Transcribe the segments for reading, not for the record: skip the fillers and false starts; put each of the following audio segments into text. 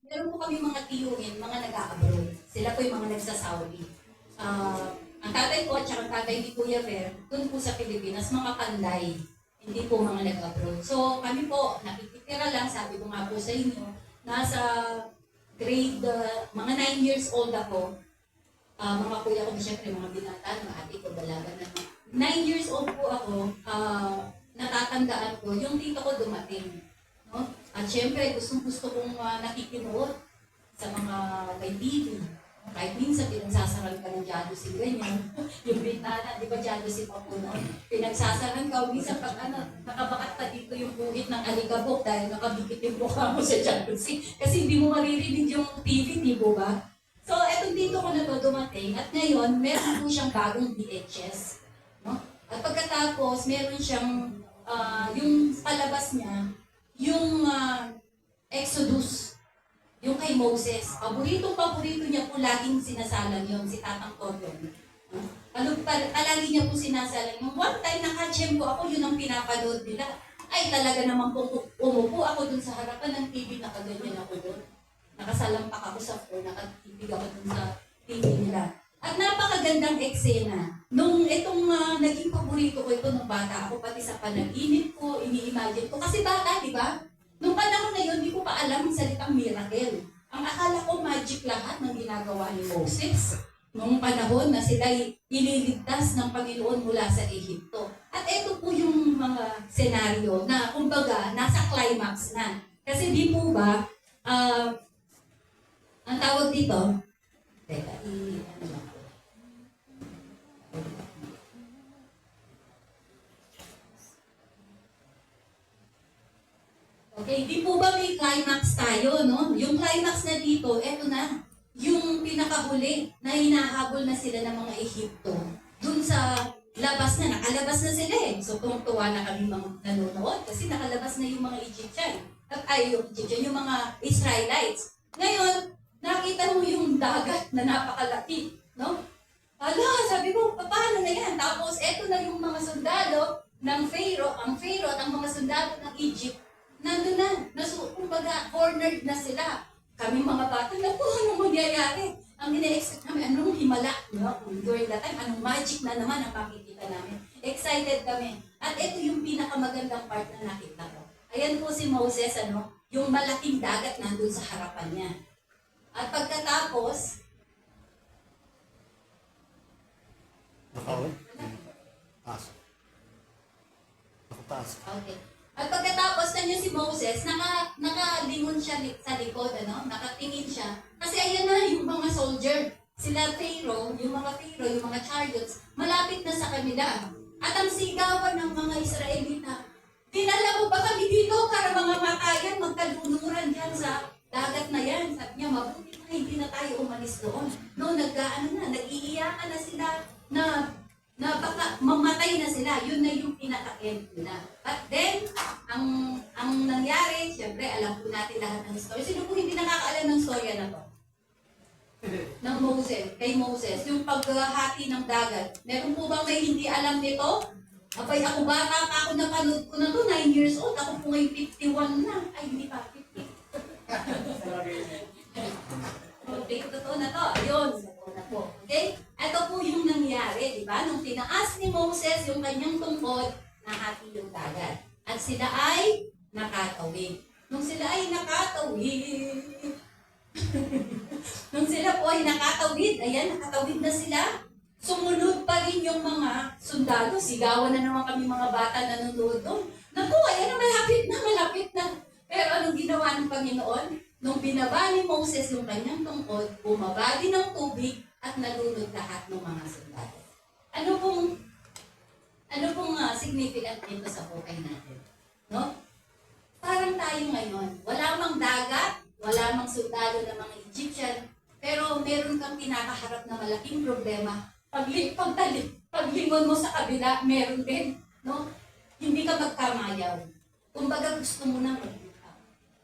meron po kami mga tiyuhin, mga nag-a-abroad. Sila po yung mga nagsasawi. Ang tatay ko at saka ang tatay ni Kuya Ver, dun po sa Pilipinas, mga panday. Hindi po mga nag-abroad. So kami po, nakikitira lang, sabi ko nga po sa inyo, nasa grade, mga 9 years old ako. Mga kuya ko, siyempre mga binata, mga ate ko, dalaga na. 9 years old po ako, natatandaan ko, yung tito ko dumating. No? At siyempre, gustong-gusto kong nakikinood sa mga may TV. Kahit minsan, pinagsasaran ka ng jalousie, ganyan. Yung bintana, di ba jalousie pa po noon? Pinagsasaran ka, minsan pag nakabakat pa dito yung buhit ng alikabok dahil nakabikit yung mukha mo sa jalousie. Kasi hindi mo maririnig yung TV, di ba ba? So, etong dito ko na to dumating at ngayon, meron po siyang bagong VHS. No? At pagkatapos, meron siyang, yung palabas niya, yung Exodus, yung kay Moses. Paborito niya po laging sinasalang yun, si Tatang Toryon. No? Palagi niya po sinasalang yung one time nakachempo ako, yun ang pinapanood nila. Ay, talaga naman po umupo ako dun sa harapan ng TV, nakaganyan ako dun. Nakasalampak ako sa floor, nakatipig ako dun sa TV nila. At napakagandang eksena. Nung itong naging paborito ko ito nung bata ako, pati sa panaginip ko, ini-imagine ko. Kasi bata, di ba? Nung panahon na yun, di ko pa alam ang salitang miracle. Ang akala ko magic lahat ng ginagawa ni Moses. Nung panahon na sila ililigtas ng Panginoon mula sa Ehipto. At ito po yung mga senaryo na kumbaga nasa climax na. Kasi di po ba, ang tawag dito, teka, ano ba? Okay, di po ba may climax tayo, no? Yung climax na dito, eto na, yung pinakahuli na hinahabol na sila ng mga Ehipto. Dun sa labas na, nakalabas na sila eh. So tuwa na kami mga nanonood kasi nakalabas na yung mga Egyptian. Yung Egyptian, yung mga Israelites. Ngayon, nakita mo yung dagat na napakalaki, no? Ala, sabi ko, paano na yan? Tapos, eto na yung mga sundalo ng Pharaoh, ang Pharaoh at ang mga sundalo ng Egypt, nandun na, kumbaga, cornered na sila. Kami mga bata, naku, anong mangyayari? Ang ina-expect namin, anong himala, no? During that time, anong magic na naman ang makikita namin. Excited kami. At ito yung pinakamagandang part na nakita ko. Ayan po si Moses, yung malaking dagat nandun sa harapan niya. At pagkatapos, okay. At pagkatapos na si Moses, nakalingon siya sa likod, nakatingin siya. Kasi ayan na yung mga soldier, sila Pharaoh, yung mga chariots, malapit na sa kanila. At ang sigawan ng mga Israelita, dinala mo ba kami dito para mga matayan, magkalunuran dyan sa dagat na yan? Sabi niya, mabuti na hindi na tayo umalis doon. No, nag-iiyakan na sila na baka mamatay na sila. Yun na yung pinaka-end nila. But then, ang nangyari, syempre, alam po natin lahat ng story. Sino po hindi nakakaalam ng storya na to? Ng Moses, kay Moses, yung paghahati ng dagat. Meron po bang may hindi alam nito? Abay, ako bata pa ako napanood ko na to, 9 years old. Ako po ngayon 51 na. Ay, hindi pa, 50. Okay, totoo na to. Ayun, totoo na po. Okay? Ito po yung nangyari, di ba? Nung tinaas ni Moses yung kanyang tungkod, nahati yung dagat. At sila ay nakatawid. Nung sila ay nakatawid, nung sila po ay nakatawid, ayan, nakatawid na sila, sumunod pa rin yung mga sundalo. Sigawan na naman kami mga bata na nanonood doon. Naku, ayan na, malapit na. Pero anong ginawa ng Panginoon? Nung binaba ni Moses yung kanyang tungkod, bumaba din ng tubig at nalunod lahat ng mga sundalo. Ano pong significant dito sa buhay natin? No? Parang tayo ngayon, wala mang dagat, wala mang sundalo ng mga Egyptian, pero meron kang kinakaharap na malaking problema. Paglingon mo sa kabila, meron din. No? Hindi ka magkamayaw. Kumbaga gusto mo nang magbuka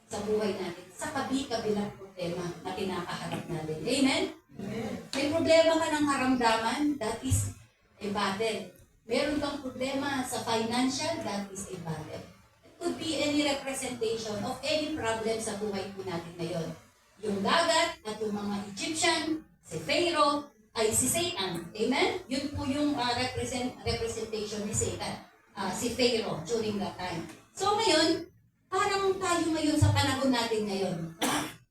sa buhay natin, sa kabilang problema na kinakaharap natin. Amen? Amen? May problema ka ng karamdaman, that is a battle. Meron kang problema sa financial, that is a battle. It could be any representation of any problem sa buhay po natin ngayon. yung mga Egyptian, si Pharaoh, ay si Satan. Amen? Yun po yung representation ni Satan. Si Pharaoh during that time. So ngayon, parang tayo ngayon sa panahon natin ngayon.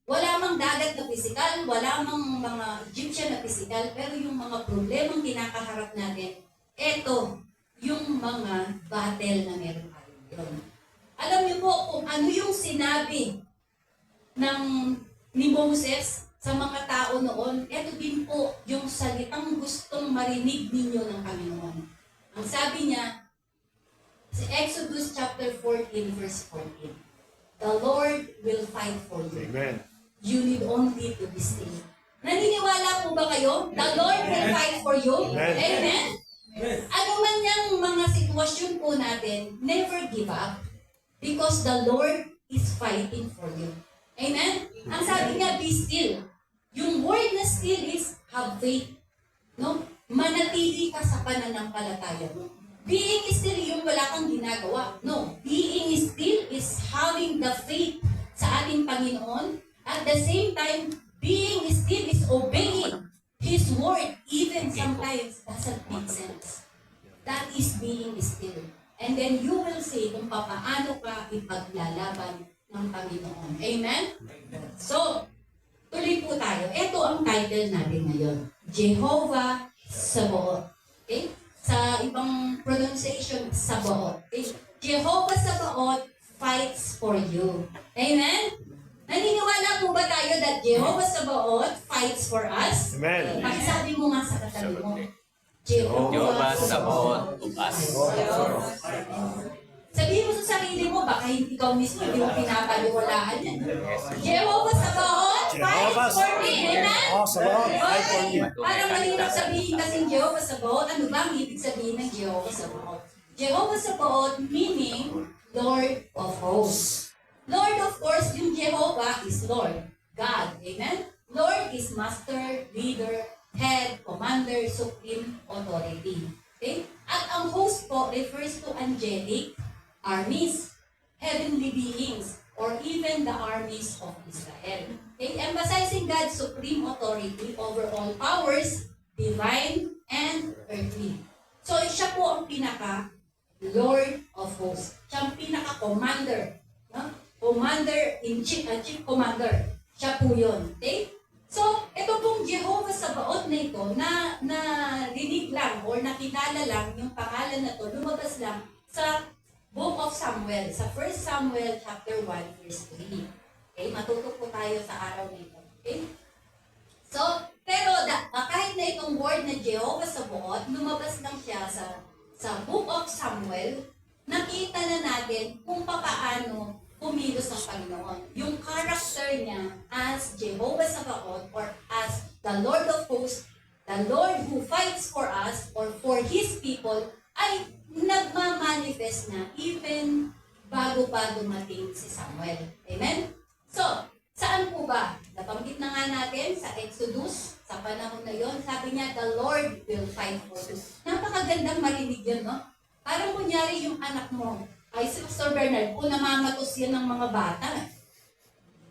Wala mang dagat na pisikal, wala mang mga Egyptian na pisikal, pero yung mga problemang kinakaharap natin, eto, yung mga battle na meron tayo ngayon. Alam niyo po kung ano yung sinabi ni Moses sa mga tao noon, eto din po yung salitang gustong marinig ninyo ng Panginoon. Ang sabi niya, sa Exodus chapter 14, verse 14, "The Lord will fight for you. Amen. You need only to be still." Naniniwala po ba kayo? The Lord will fight for you? Amen. Amen? Ano man yung mga sitwasyon po natin, never give up because the Lord is fighting for you. Amen? Ang sabi niya, be still. Yung word na still is have faith. No? Manatili ka sa pananampalataya mo. Being still yung wala kang ginagawa. No. Being still is having the faith sa ating Panginoon. At the same time, being still is obeying His word even sometimes doesn't make sense. That is being still. And then you will see kung paano ka ipaglalaban ng Panginoon. Amen? So, tuloy po tayo. Ito ang title natin ngayon. Jehovah Sabaoth. Okay? Sa ibang pronunciation, Sabaoth. Okay? Jehovah Sabaoth fights for you. Amen? Naniniwala po ba tayo that Jehovah Sabaoth fights for us? Amen. Pakisabi mo nga sa katabi mo. Jehovah Sabaoth of us. Sabihin mo sa sarili mo, baka hindi ikaw mismo, hindi mo pinapaliwalaan yan. Jehovah Sabaoth fights for me. Amen? Oh, Sabaoth, fight for Okay. me. Parang malinaw sabihin kasing Jehovah Sabaoth. Ano ba ang ibig sabihin ng Jehovah Sabaoth? Jehovah Sabaoth meaning Lord of Hosts. Lord, of course, yung Jehovah is Lord, God. Amen? Lord is Master, Leader, Head, Commander, Supreme Authority. Okay? At ang host po refers to angelic armies, heavenly beings, or even the armies of Israel. Okay? Emphasizing God's supreme authority over all powers, divine and earthly. So, siya po ang pinaka-Lord of Hosts. Siya ang pinaka-commander. No? Commander-in-chief, chief commander. Siya po yun. Okay? So, ito pong Jehovah Sabaoth na ito, na rinig lang or nakilala lang yung pangalan na to, lumabas lang sa Book of Samuel, sa 1 Samuel chapter 1, verse 3. Okay? Matuto po tayo sa araw nito. Okay? So, pero kahit na itong word na Jehovah Sabaoth, lumabas lang siya sa Book of Samuel, nakita na natin kung paano kumilos ng Panginoon. Yung character niya as Jehovah Sabaoth or as the Lord of Hosts, the Lord who fights for us or for His people, ay nagmamanifest na even bago pa dumating si Samuel. Amen? So, saan po ba? Nabanggit na nga natin sa Exodus, sa panahon na yon, sabi niya, the Lord will fight for you. Napakagandang marinig yun, no? Parang kunyari yung anak mo, ay si Pastor Bernard, kung namamatos yan ng mga bata.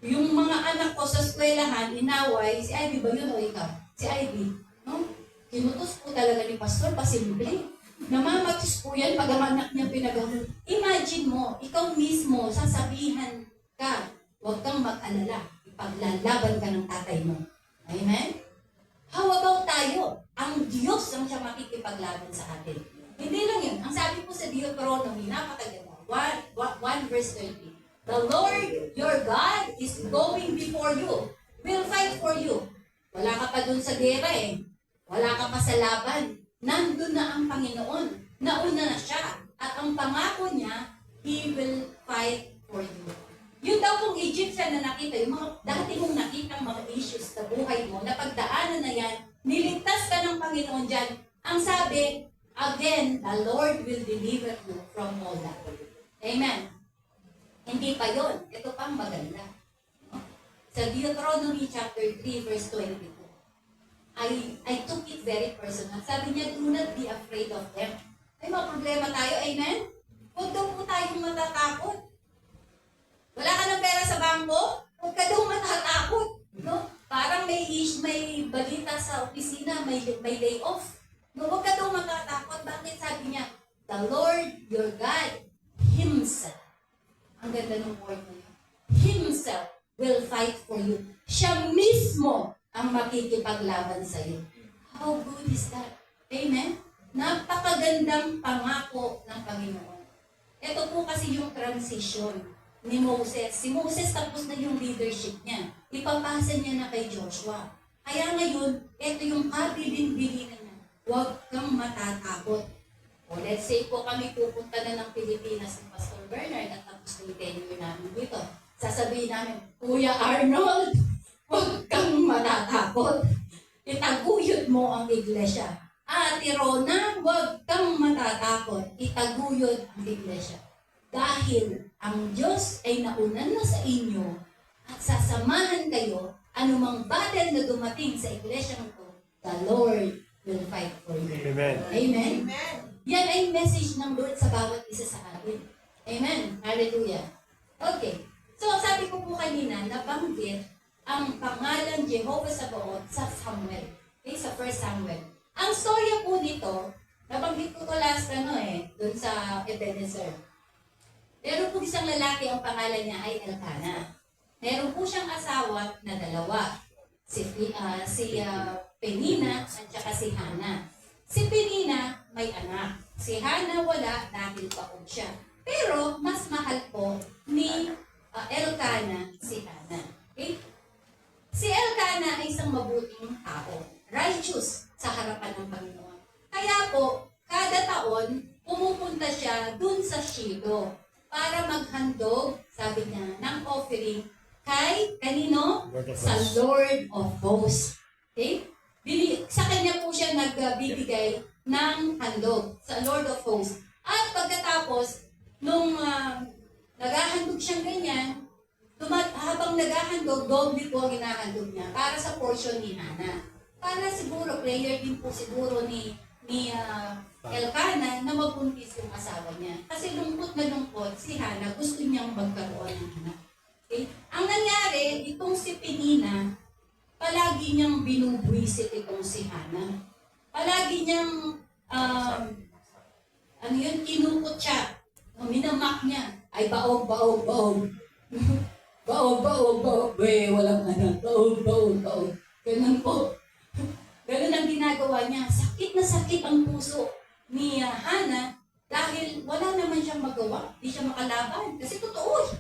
Yung mga anak ko sa eskwelahan, inaway, si Ivy ba yun o ikaw? Si Ivy, no? Kinutos po talaga ni Pastor, pasimple. Namamatos po yan pag ang anak niya pinagawin. Imagine mo, ikaw mismo, sasabihan ka, huwag kang mag-alala, ipaglalaban ka ng tatay mo. Amen? How about tayo? Ang Diyos ang siya makikipaglaban sa atin. Hindi lang yun. Ang sabi po sa Deuteronomy, napakaganda. 1 verse 30. The Lord, your God, is going before you. Will fight for you. Wala ka pa dun sa gera eh. Wala ka pa sa laban. Nandun na ang Panginoon. Nauna na siya. At ang pangako niya, He will fight for you. Yun daw pong Egyptian na nakita, yung mga dati mong nakitang mga issues sa buhay mo, na pagdaanan na yan, niligtas ka ng Panginoon dyan. Ang sabi, again, the Lord will deliver you from all that. Amen. Hindi pa yon. Ito pang maganda. No? Sa Deuteronomy chapter 3, verse 22. I took it very personal. Sabi niya, do not be afraid of them. May mga problema tayo, amen? Huwag daw po tayong matatakot. Wala ka ng pera sa bangko? Huwag ka daw matatakot. No? Parang may sa opisina, may lay off. No, huwag ka daw matatakot. Bakit? Sabi niya, the Lord your God Himself. Ang ganda ng word na yun. Himself will fight for you. Siya mismo ang makikipaglaban sa iyo. How good is that? Amen? Napakagandang pangako ng Panginoon. Ito po kasi yung transition ni Moses. Si Moses tapos na yung leadership niya. Ipapasa niya na kay Joshua. Kaya ngayon, ito yung kabilin-bilinan niya. Huwag kang matatakot. O let's say po kami pupunta na ng Pilipinas ni Pastor Bernard at tapos na yung tenure namin dito. Sasabihin namin, Kuya Arnold, huwag kang matatakot. Itaguyod mo ang iglesia. Ate Rona, huwag kang matatakot. Itaguyod ang iglesia. Dahil ang Diyos ay naunan na sa inyo at sasamahan kayo anumang battle na dumating sa iglesia ito, the Lord will fight for you. Amen. Amen? Yan ay message ng Lord sa bawat isa sa atin. Amen. Hallelujah. Okay. So, sabi ko po kanina, nabanggit ang pangalan Jehovah Sabaoth sa Samuel. Okay, sa 1 Samuel. Ang storya po nito, nabanggit ko last dun sa Ebenezer. Meron po isang lalaki, ang pangalan niya ay Elkanah. Meron po siyang asawa na dalawa. Si Penina at saka si Hana. Si Penina may anak. Si Hana wala dahil paod siya. Pero mas mahal po ni Elkanah si Hana. Okay? Si Elkanah ay isang mabuting tao. Righteous sa harapan ng Panginoon. Kaya po, kada taon, pumupunta siya dun sa Shiloh para maghandog, sabi niya, ng offering kay kanino? Sa Lord of Hosts. Okay? Sa kanya po siya nagbibigay ng handog sa Lord of Hosts. At pagkatapos, nung naghahandog siyang ganyan, habang naghahandog, doble po ang hinahandog niya para sa portion ni Hana. Para siguro, prayer din po siguro ni Elkanah na mabuntis yung asawa niya. Kasi lungkot na lungkot, si Hana gusto niyang magkaroon ng anak. Okay? Ang nangyari, itong si Penina, palagi niyang binubwisit itong si Hana. Palagi niyang, kinukot siya. Minamak niya. Ay, baog. Baog. Walang anak. Baog. Ganun po. Ganun ang ginagawa niya. Sakit na sakit ang puso ni Hana dahil wala naman siyang magawa. Di siya makalaban. Kasi totoo.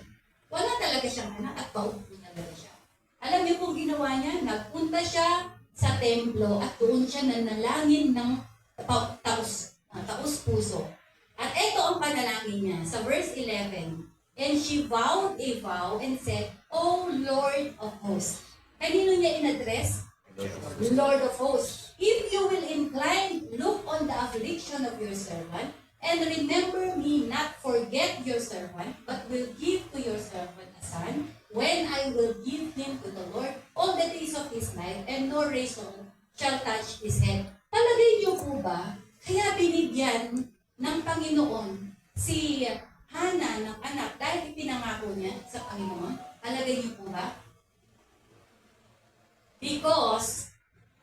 Wala talaga siyang anak at baog talaga siya. Alam niyo kung ginawa niya? Nagpunta siya sa templo at doon siya nanalangin ng taus puso. At ito ang panalangin niya sa verse 11. And she vowed a vow and said, O Lord of hosts. Kanino niya in-address? Lord of hosts. If you will incline, look on the affliction of your servant, and remember me, not forget your servant, but will give to your servant a son, when I will give him to the Lord all the days of his life, and no razor shall touch his head. Palagay niyo po ba, kaya binigyan ng Panginoon si Hana ng anak dahil ipinangako niya sa Panginoon? Palagay niyo po ba? Because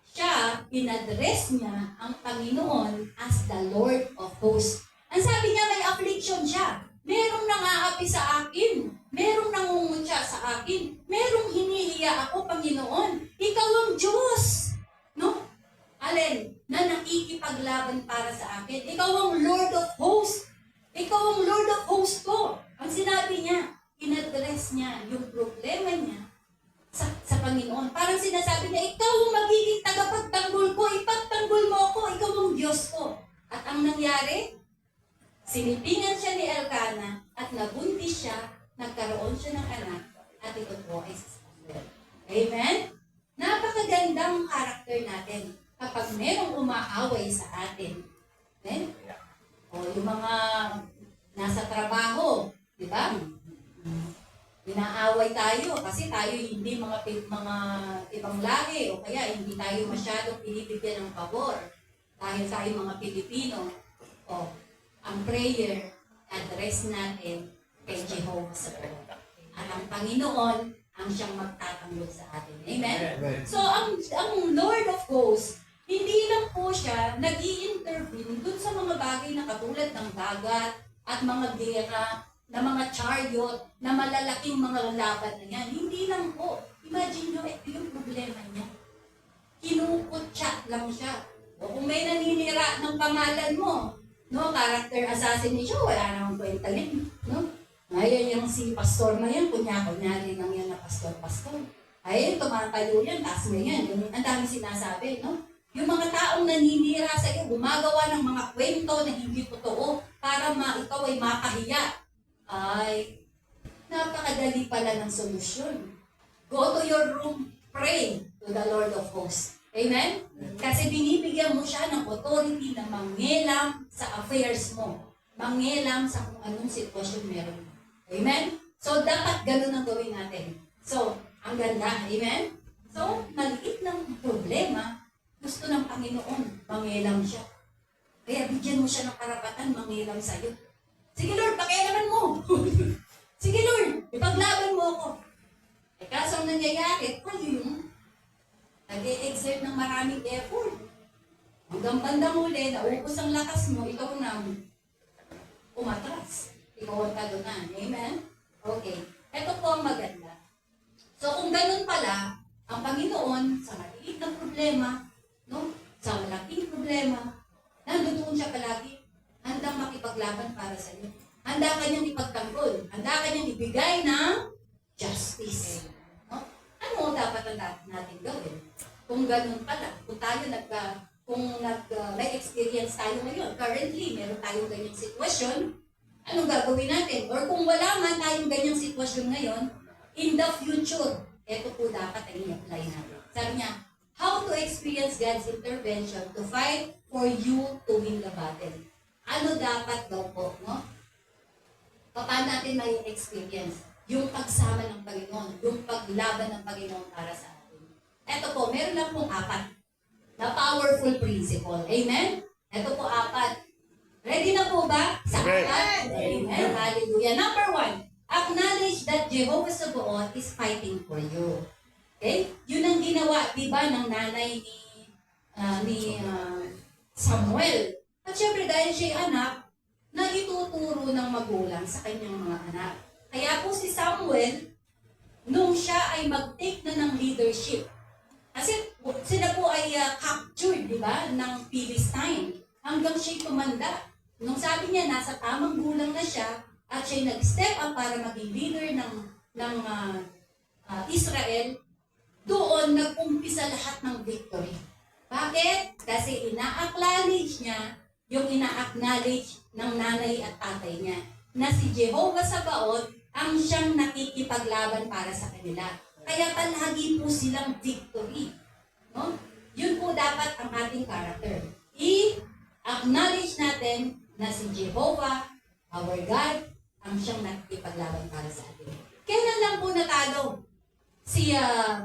siya, in-address niya ang Panginoon as the Lord of Hosts. Ang sabi niya, may affliction siya. Merong nangaapi sa akin. Merong nangungutya sa akin. Merong hinihiya ako, Panginoon. Ikaw ang Diyos. No? Alin? Na nakikipaglaban para sa akin. Ikaw ang Lord of Hosts. Ikaw ang Lord of Hosts ko. Ang sinabi niya, in-address niya yung problema niya sa Panginoon. Parang sinasabi niya, ikaw ang magiging tagapagtanggol ko. Ipagtanggol mo ako. Ikaw ang Diyos ko. At ang nangyari, sinipingan siya ni Elkanah at nabuntis siya, nagkaroon siya ng anak, at ito po ay si Samuel. Amen? Napakagandang karakter natin kapag merong umaaway sa atin. Amen? O yung mga nasa trabaho, di ba? Inaaway tayo kasi tayo hindi mga ibang lahi o kaya hindi tayo masyadong pinibigyan ng pabor dahil tayo mga Pilipino. O, ang prayer, address natin kay Jehovah Sabaoth. At ang Panginoon ang siyang magtatanggol sa atin. Amen? Amen. So, ang Lord of Hosts, hindi lang po siya nag-i-intervene dun sa mga bagay na katulad ng dagat at mga gera, na mga chariot, na malalaking mga laban na yan. Hindi lang po. Imagine nyo, ito yung problema niya. Kinukutsa lang siya. O kung may naninira ng pangalan mo, no, character assassination, wala namang kwenta din. No? Ngayon yung si pastor na yan, kunyari lang yan na pastor. Ayun, tumatayo yan, taas mo yan. Yung, ang dami sinasabi, no? Yung mga taong naninira sa iyo, gumagawa ng mga kwento na hindi totoo para ikaw ay makahiya. Ay, napakadali pala ng solusyon. Go to your room, pray to the Lord of Hosts. Amen? Kasi binibigyan mo siya ng authority na mangyelam sa affairs mo. Mangyelam sa kung anong sitwasyon meron. Amen? So, dapat ganun ang gawin natin. So, ang ganda. Amen? So, maliit ng problema, gusto ng Panginoon, mangyelam siya. Kaya bigyan mo siya ng karapatan, mangyelam sa'yo. Sige Lord, pakialaman mo. Sige Lord, ipaglaban mo ako. Eh kaso ang nangyayari, kayo yung nag-e-exert ng maraming effort. Hanggang bandang huli, naubos ang lakas mo, ikaw na umatras. Ikaw ang talunan. Amen? Okay. Ito po ang maganda. So kung ganun pala, ang Panginoon sa maliit na problema, no? Sa malaking problema, nandoon siya palagi, handang makipaglaban para sa iyo. Handa ka niyang ipagtanggol. Handa ka niyang ibigay ng justice. No? Ano dapat ang natin gawin? Kung ganun pala, kung may experience tayo ngayon, currently, meron tayong ganyang sitwasyon, anong gagawin natin? Or kung wala man tayong ganyang sitwasyon ngayon, in the future, ito po dapat ang i-apply natin. Sabi niya, how to experience God's intervention to fight for you to win the battle. Ano dapat daw po, no? Paano natin may experience? Yung pagsama ng Panginoon, yung paglaban ng Panginoon para sa atin. Ito po, meron lang pong 4 na powerful principle. Amen? Ito po 4. Ready na po ba? Sa 4? Amen. Hallelujah. Number 1, acknowledge that Jehovah Sabaoth is fighting for you. Okay? Yun ang ginawa, di ba, ng nanay ni Samuel. At syempre, dahil siya anak, na ituturo ng magulang sa kanyang mga anak. Kaya po si Samuel, nung siya ay mag-take na ng leadership, kasi sila po ay captured, di ba, ng Philistine, hanggang siya'y tumanda. Nung sabi niya, nasa tamang gulang na siya, at siya'y nag-step up para maging leader ng Israel, doon nag-umpisa lahat ng victory. Bakit? Kasi ina-acknowledge niya yung ina-acknowledge ng nanay at tatay niya na si Jehovah Sabaoth ang siyang nakikipaglaban para sa kanila. Kaya palagi po silang victory. No? Yun po dapat ang ating character. I-acknowledge natin na si Jehovah, our God, ang siyang nakikipaglaban para sa atin. Kailan lang po natalo si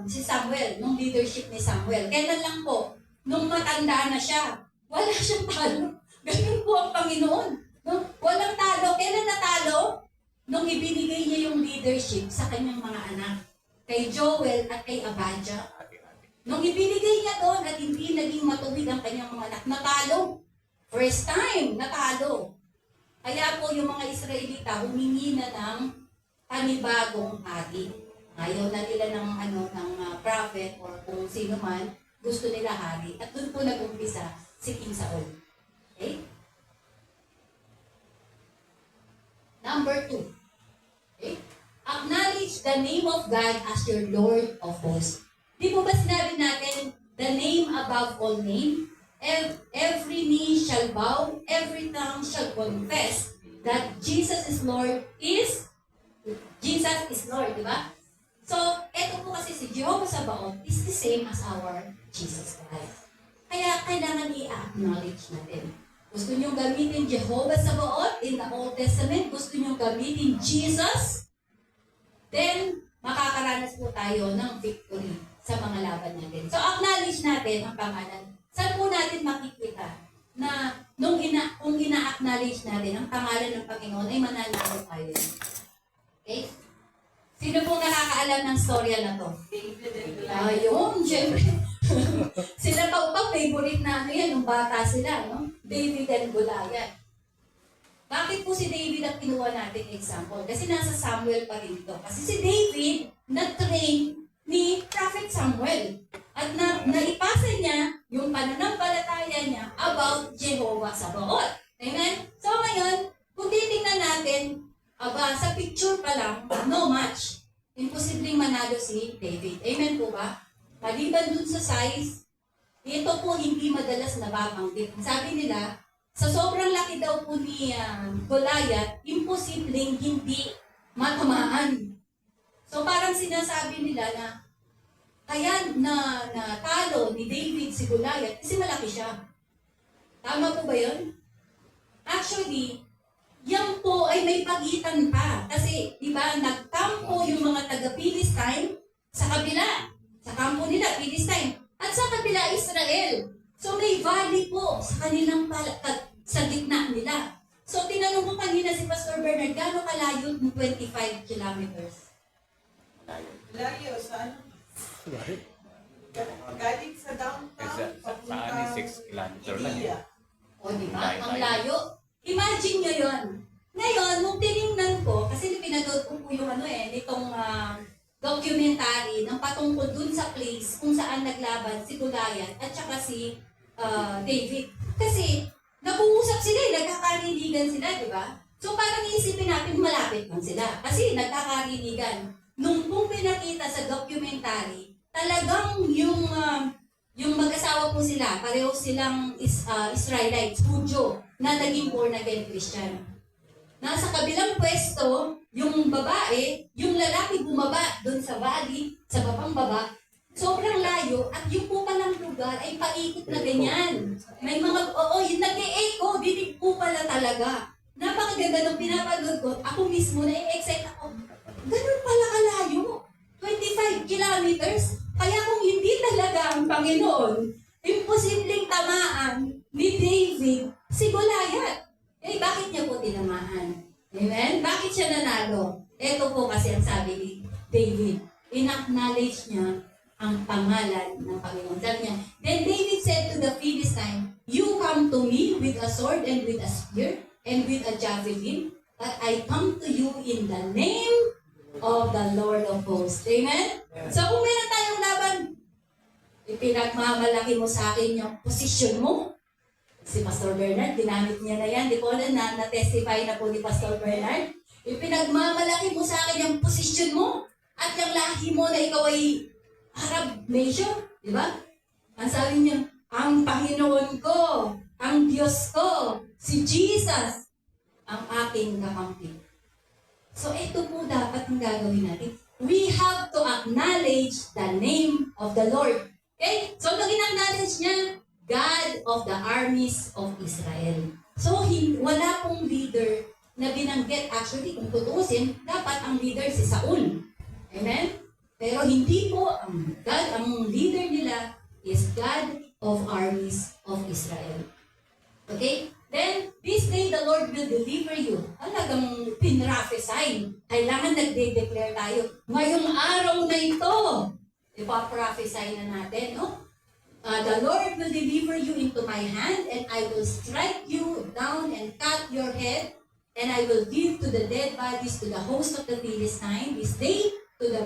Samuel, nung leadership ni Samuel? Kailan lang po? Nung matanda na siya. Wala siyang talo. Ganun po ang Panginoon. No? Walang talo. Kailan natalo? Nung ibinigay niya yung leadership sa kanyang mga anak. Kay Joel at kay Abijah. Nung ibinigay niya doon at hindi naging matuwid ang kanyang mga anak, natalo. First time, natalo. Kaya po yung mga Israelita humingi na ng panibagong hari. Ayaw na nila ng prophet or kung sino man, gusto nila hari. At doon po nag-umpisa si King Saul. Okay? Number 2. Okay? Acknowledge the name of God as your Lord of Hosts. Di po ba sinabi natin, the name above all name? Every knee shall bow, every tongue shall confess that Jesus is Lord, di ba? So, eto po kasi si Jehovah Sabaoth is the same as our Jesus Christ. Kaya kailangan i-acknowledge natin. Gusto nyo gamitin Jehovah Sabaoth in the Old Testament? Gusto nyo gamitin Jesus? Then, makakaranas po tayo ng victory sa mga laban natin. So, acknowledge natin ang pangalan. Saan po natin makikita na kung ina-acknowledge natin ang pangalan ng Panginoon ay mananalo tayo. Okay? Sino pong nakakaalam ng storya na to? Ayun, syempre. Sila pa upang favorite na ano yan, nung bata sila, no? David and Goliath. Bakit po si David ang kinuha natin example? Kasi nasa Samuel pa rin ito. Kasi si David, na-train ni Prophet Samuel. At naipasa niya yung pananampalataya niya about Jehovah Sabaoth. Amen? So ngayon, kung titingnan natin, sa picture pa lang, no match. Imposibleng manalo si David. Amen po ba? Maliban dun sa size, ito po hindi madalas nababanggit. Sabi nila, sa sobrang laki daw po ni Goliath, imposibleng hindi matamaan. So parang sinasabi nila na kaya na talo ni David si Goliath kasi malaki siya. Tama po ba yun? Actually, yan po ay may pagitan pa. Kasi, di ba, nagkampo yung mga taga-Philistine sa kabila. Sa kampo nila, Philistine. At sa kabila, Israel. So may valley po sa kanilang sa gitna nila. So tinanong ko kanina si Pastor Bernard, gaano kalayo ng 25 kilometers? Layo, saan? Galing sa downtown, Sa amin, 6 kilometer lang India. O di ba? Ang layo. Imagine nyo yun. Ngayon, nung tinignan ko, kasi pinanood ko po yung nitong documentary ng patungkol dun sa place kung saan naglaban si Goliath at saka si David. Kasi, nag-uusap sila, nagkakarinigan sila, di ba? So, parang iisipin natin malapit lang sila. Kasi nagkakarinigan. Nung kung pinakita sa documentary, talagang yung mag-asawa po sila, pareho silang Israelites, Hudyo, na naging born again Christian. Nasa kabilang pwesto, yung babae, yung lalaki bumaba doon sa valley, sa babang baba, sobrang layo, at yung po palang lugar ay paikot na ganyan. May mga, yung nag-e-echo, dinig po pala talaga. Napakaganda nung pinapanood ko, ako mismo na-excite ako. Ganun pala kalayo. 25 kilometers. Kaya kung hindi talaga ang Panginoon, imposibleng tamaan ni David si Goliath. Eh, bakit niya po tinamaan? Amen? Bakit siya nanalo? Ito po kasi ang sabi ni David. In-acknowledge niya ang pangalan ng Panginoon. Sabi niya, then David said to the Philistine, you come to me with a sword and with a spear and with a javelin, but I come to you in the name of the Lord of hosts. Amen? So kung meron tayong laban, ipinagmamalaki mo sa akin yung position mo. Si Pastor Bernard, ginamit niya na yan. Di ko na-testify na po ni Pastor Bernard. Ipinagmamalaki mo sa akin yung position mo at yung lahi mo na ikaw ay Arab nation. Di ba? Ang sabi niya, ang Panginoon ko, ang Diyos ko, si Jesus, ang aking kakampi. So ito po dapat ang gagawin natin. We have to acknowledge the name of the Lord. Okay? So nung in-acknowledge niya, God of the armies of Israel. So wala pong leader na binanggit. Actually, kung tutuusin, dapat ang leader si Saul. Amen? Pero hindi po ang leader nila is God of armies of Israel. Okay? Then, this day the Lord will deliver you. Talagang pinraphesy. Kailangan nagde-declare tayo. Ngayong araw na ito, ipaprophesy na natin, no? The Lord will deliver you into my hand, and I will strike you down and cut your head, and I will give to the dead bodies to the host of the Philistine this day, to the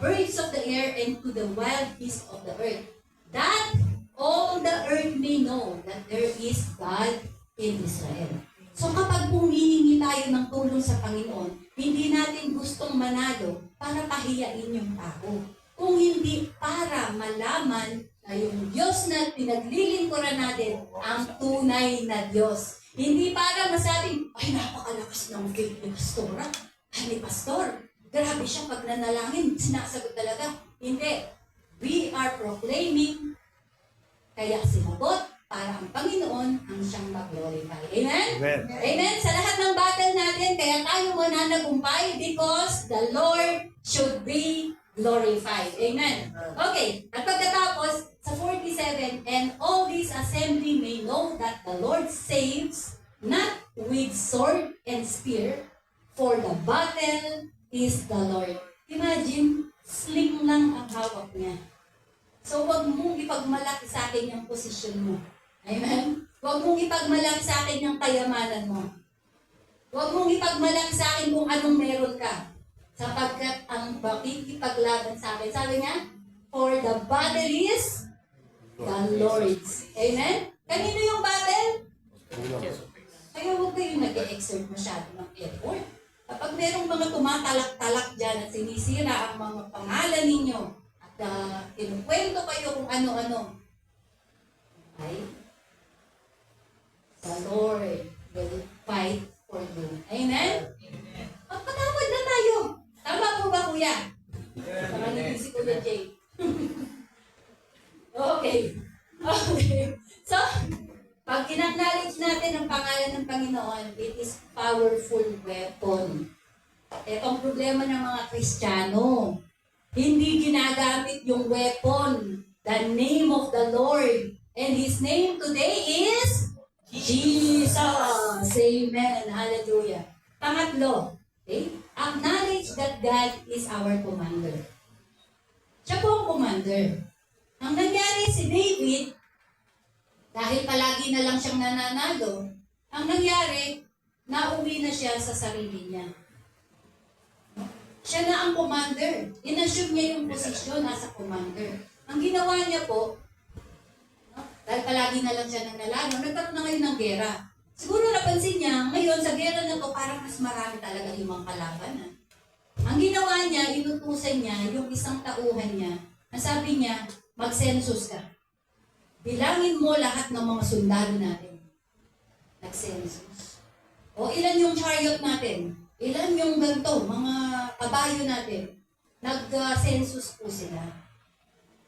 birds of the air, and to the wild beasts of the earth, that all the earth may know that there is God in Israel. So kapag humihingi tayo ng tulong sa Panginoon, hindi natin gustong manalo para pahiyain yung tao. Kung hindi para malaman na yung Diyos na pinaglilingkuran natin ang tunay na Diyos. Hindi para masabing, ay napakalakas ng faith ni Pastora. Ay ni Pastor, grabe siya pag nanalangin, sinasagot talaga. Hindi. We are proclaiming, kaya sinagot, para ang Panginoon ang siyang mag-glorify. Amen? Amen. Amen? Sa lahat ng battle natin, kaya tayo mananagumpay because the Lord should be glorified. Amen? Okay, at pagkatapos, sa 47, and all this assembly may know that the Lord saves not with sword and spear, for the battle is the Lord. Imagine, sling lang ang hawak niya. So, wag mong ipagmalaki sa akin yung posisyon mo. Amen? Wag mong ipagmalaki sa akin yung kayamanan mo. Huwag mong ipagmalaki sa akin kung anong meron ka. Sapagkat ang makikipaglaban sa akin, sabi niya, for the battle is the Lord's. Amen? Kanino yung battle? Kaya huwag kayong nag-exert masyado ng effort. Kapag merong mga tumatalak-talak dyan at sinisira ang mga pangalan ninyo at kinukwento kayo kung ano-ano, ay, the Lord will fight for you. Amen? Magpatawad na tayo. Tama po ba, kuya? Tama ni si Kuya Jay. Okay. Okay. So, pag in-acknowledge natin ang pangalan ng Panginoon, it is powerful weapon. Itong problema ng mga Kristiyano, hindi ginagamit yung weapon, the name of the Lord. And His name today is Jesus. Amen. Hallelujah. Pangatlo, okay? Acknowledge that God is our commander. Siya po ang commander. Ang nangyari si David, dahil palagi na lang siyang nananalo, ang nangyari, nauwi na siya sa sarili niya. Siya na ang commander. Inassume niya yung posisyon as a commander. Ang ginawa niya po, dahil palagi na lang siya nananalo, nagkaroon na ngayon ng gera. Siguro napansin niya, ngayon sa gera na to, parang mas marami talaga yung mga kalaban. Ang ginawa niya, inutusan niya yung isang tauhan niya, na sabi niya, mag-census ka. Bilangin mo lahat ng mga sundalo natin. Nag-census. O ilan yung chariot natin? Ilan yung ganito, mga kabayo natin? Nag-census po sila.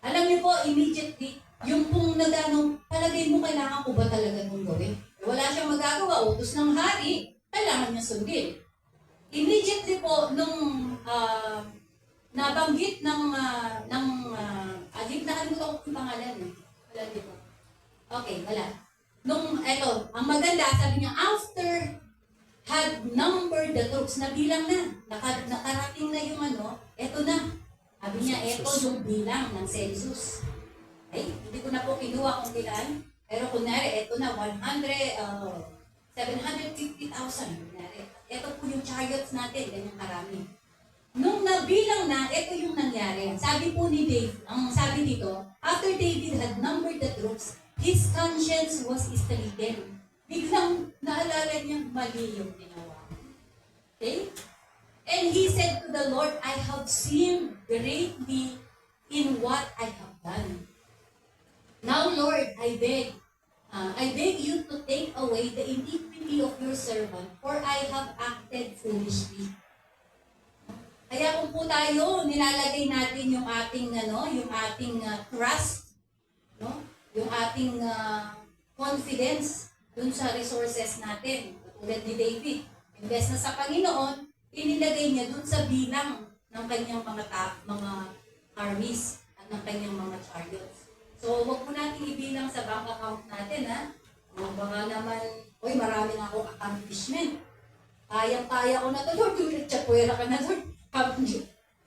Alam niyo po, immediately, yung pong nagano, palagay mo kailangan ko ba talaga itong gawin? Wala siyang magagawa, utos ng hari, kailangan niya sundin. Immediately po, nung nabanggit gitnaan mo ito yung pangalan eh. Wala dito. Okay, wala. Nung, eto, ang maganda, sabi niya, after had numbered the troops, nabilang na. Nakarating na yung eto na. Sabi niya, eto yung bilang ng census. Ay, hindi ko na po kinuha kung ilan. Pero kunwari, eto na, 750,000. Kunwari. Eto po yung chariots natin, ganyang karami. Nung nabilang na, ito yung nangyari. Sabi po ni Dave, ang sabi dito, after David had numbered the troops, his conscience was stricken. Biglang naalala niya mali yung ginawa. Okay? And he said to the Lord, I have sinned greatly in what I have done. Now, Lord, I beg you to take away the iniquity of your servant, for I have acted foolishly. Kaya kung po tayo, nilalagay natin yung ating, trust, no? Yung ating confidence dun sa resources natin. Tulad ni David, imbes na sa Panginoon, inilagay niya dun sa bilang ng kanyang mga armies at ng kanyang mga chariots. So, huwag po natin ibilang sa bank account natin, ha? Baka naman, marami na akong accomplishment. Kayang-kaya ko na to, Lord. Tsapuera ka na, Lord.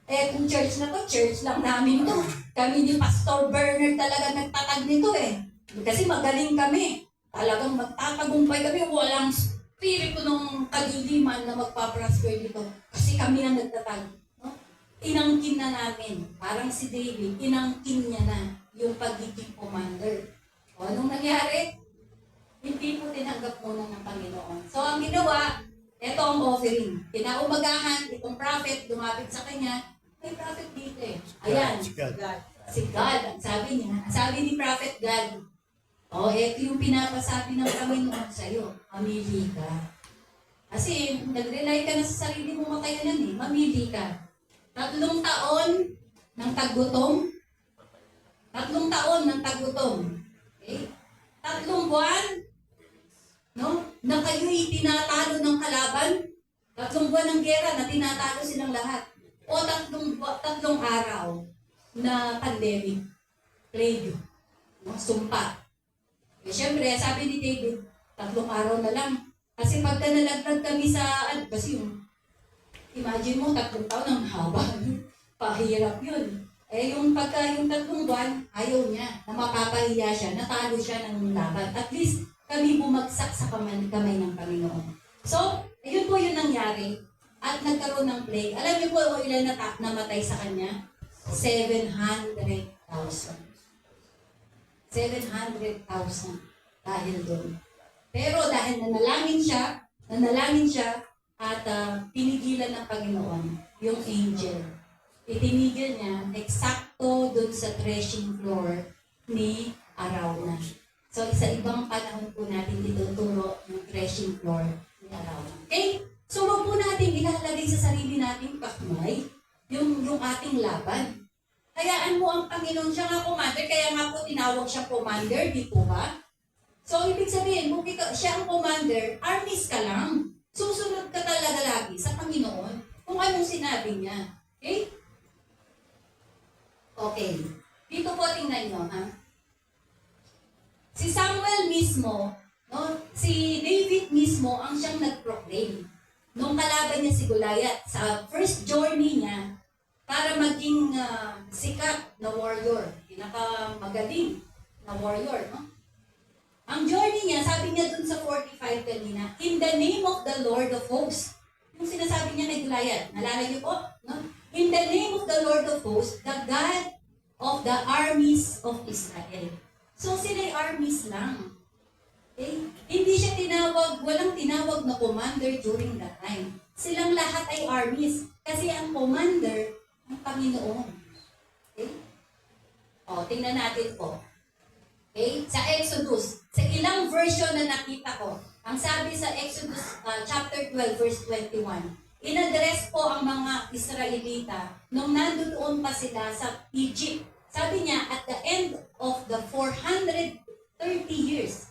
Kung church na to, church lang namin to. Kami ni Pastor Bernard talaga nagtatag nito eh. Kasi magaling kami. Talagang magtatagumpay kami. Walang spirito ng kadiliman na magpaprosper dito. Kasi kami ang nagtatag. No? Inangkin na namin. Parang si David, inangkin niya na yung pagiging commander. O anong nangyari? Hindi po tinanggap muna ng Panginoon. So ang ginawa, ito ang offering. Kinaumagahan, itong prophet, lumapit sa kanya, may prophet dito eh. Ayan, si God. Ang sabi niya, ang sabi ni prophet God, ito yung pinapasabi ng Panginoon sa'yo, mamili ka. Kasi nag-rely ka na sa sarili mo makayanan eh, mamili ka. 3 taon ng taggutom. 3 taon ng taggutom. Okay? 3 buwan, no? Na kayo'y tinatalo ng kalaban, 3 buwan ng gera na tinatalo silang lahat. O 3 araw na pandemic, plague, no? Sumpa. Eh, syempre, sabi ni David, 3 araw na lang. Kasi pagka nalaglag kami sa, kasi yung Imagine mo, 3 taon ang haba. Pahirap yun. Eh, yung 3 buwan, ayaw niya na mapapahiya siya, natalo siya ng laban. At least, kami bumagsak sa kamay ng Panginoon. So, ayun po yung nangyari. At nagkaroon ng plague. Alam niyo po kung ilan namatay sa kanya? 700,000. 700,000 dahil doon. Pero dahil nanalangin siya at pinigilan ng Panginoon yung angel. Itinigil niya eksakto doon sa threshing floor ni Arauna. So sa ibang panahon po natin ituturo yung threshing floor ni Arauna. Okay? So wag po natin ilalagay sa sarili nating pakmay yung ating laban. Hayaan mo ang Panginoon, siya nga commander, kaya nga po tinawag siya commander, di po ba? So, ibig sabihin, siya ang commander, armies ka lang. Susunod ka talaga lagi sa Panginoon kung anong sinabi niya. Okay? Okay. Dito po tingnan nyo, ha? Si Samuel mismo, no? Si David mismo ang siyang nag-proclaim. Nung kalaban niya si Goliath, sa first journey niya, para maging sikat na warrior, pinakamagaling na warrior, no? Ang journey niya, sabi niya dun sa 45 kanina, in the name of the Lord of hosts. Yung sinasabi niya kay Goliath, nalala niyo po? No? In the name of the Lord of hosts, the God of the armies of Israel. So sila'y armies lang. Okay? Hindi siya walang tinawag na commander during that time. Silang lahat ay armies. Kasi ang commander, ang Panginoon. Okay? O, tingnan natin po. Okay? Sa Exodus, sa ilang version na nakita ko, ang sabi sa Exodus chapter 12, verse 21, inaddress po ang mga Israelita nung nandoon pa sila sa Egypt. Sabi niya, at the end of the 430 years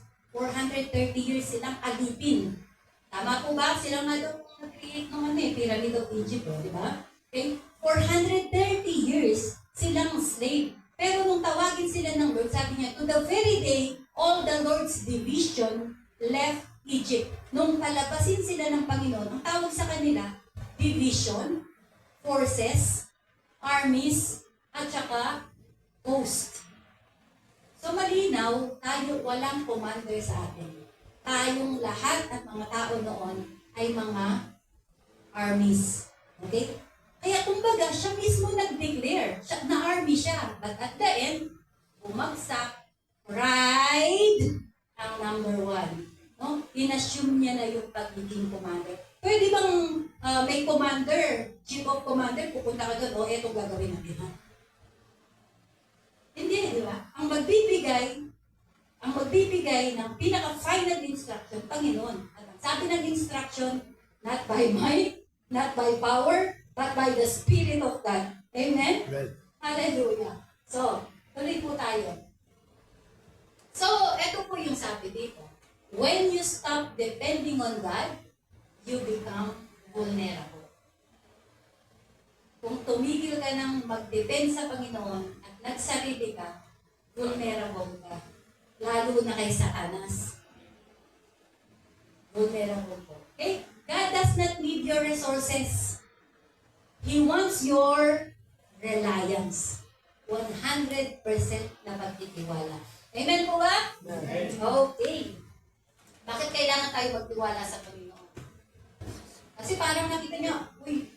silang alipin. Tama po ba? Sila nga daw nag-create ng Pyramid of Egypt, di ba? Okay? 430 years silang slave. Pero nung tawagin sila ng Lord, sabi niya, to the very day, all the Lord's division left Egypt. Nung palabasin sila ng Panginoon, ang tawag sa kanila, division, forces, armies, at saka host. So malinaw, tayo walang commander sa atin. Tayong lahat at mga tao noon ay mga armies. Okay? Kaya kumbaga, siya mismo nag-declare na army siya. But at the end, bumagsak, pride ang number 1. No? In-assume niya na yung pagiging commander. Pwede bang may commander, chief of commander, pupunta ka doon, eto gagawin natin, ha? Hindi, di ba? Ang magbibigay ng pinaka-final instruction, Panginoon. At ang sabi ng instruction, not by might, not by power, but by the Spirit of God. Amen? Right. Hallelujah. So, tuloy po tayo. So, ito po yung sabi dito. When you stop depending on God, you become vulnerable. Kung tumigil ka ng mag-depend sa Panginoon at nagsarili ka, vulnerable ka. Lalo na kay Satanas. Vulnerable po. Okay? God does not need your resources. He wants your reliance. 100% na pagtitiwala. Amen po ba? Amen. Okay. Bakit kailangan tayo magtiwala sa Panginoon? Kasi parang nakita niya, uy,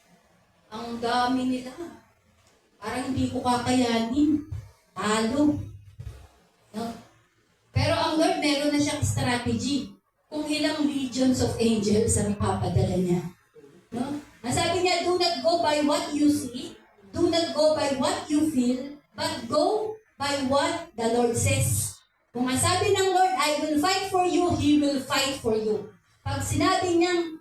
ang dami nila. Parang hindi ko kakayanin. Talo. No? Pero ang Lord, meron na siyang strategy. Kung ilang legions of angels ang ipapadala niya. No? Ang sabi niya, do not go by what you see, do not go by what you feel, but go by what the Lord says. Kung ang sabi ng Lord, I will fight for you, He will fight for you. Pag sinabi niyang,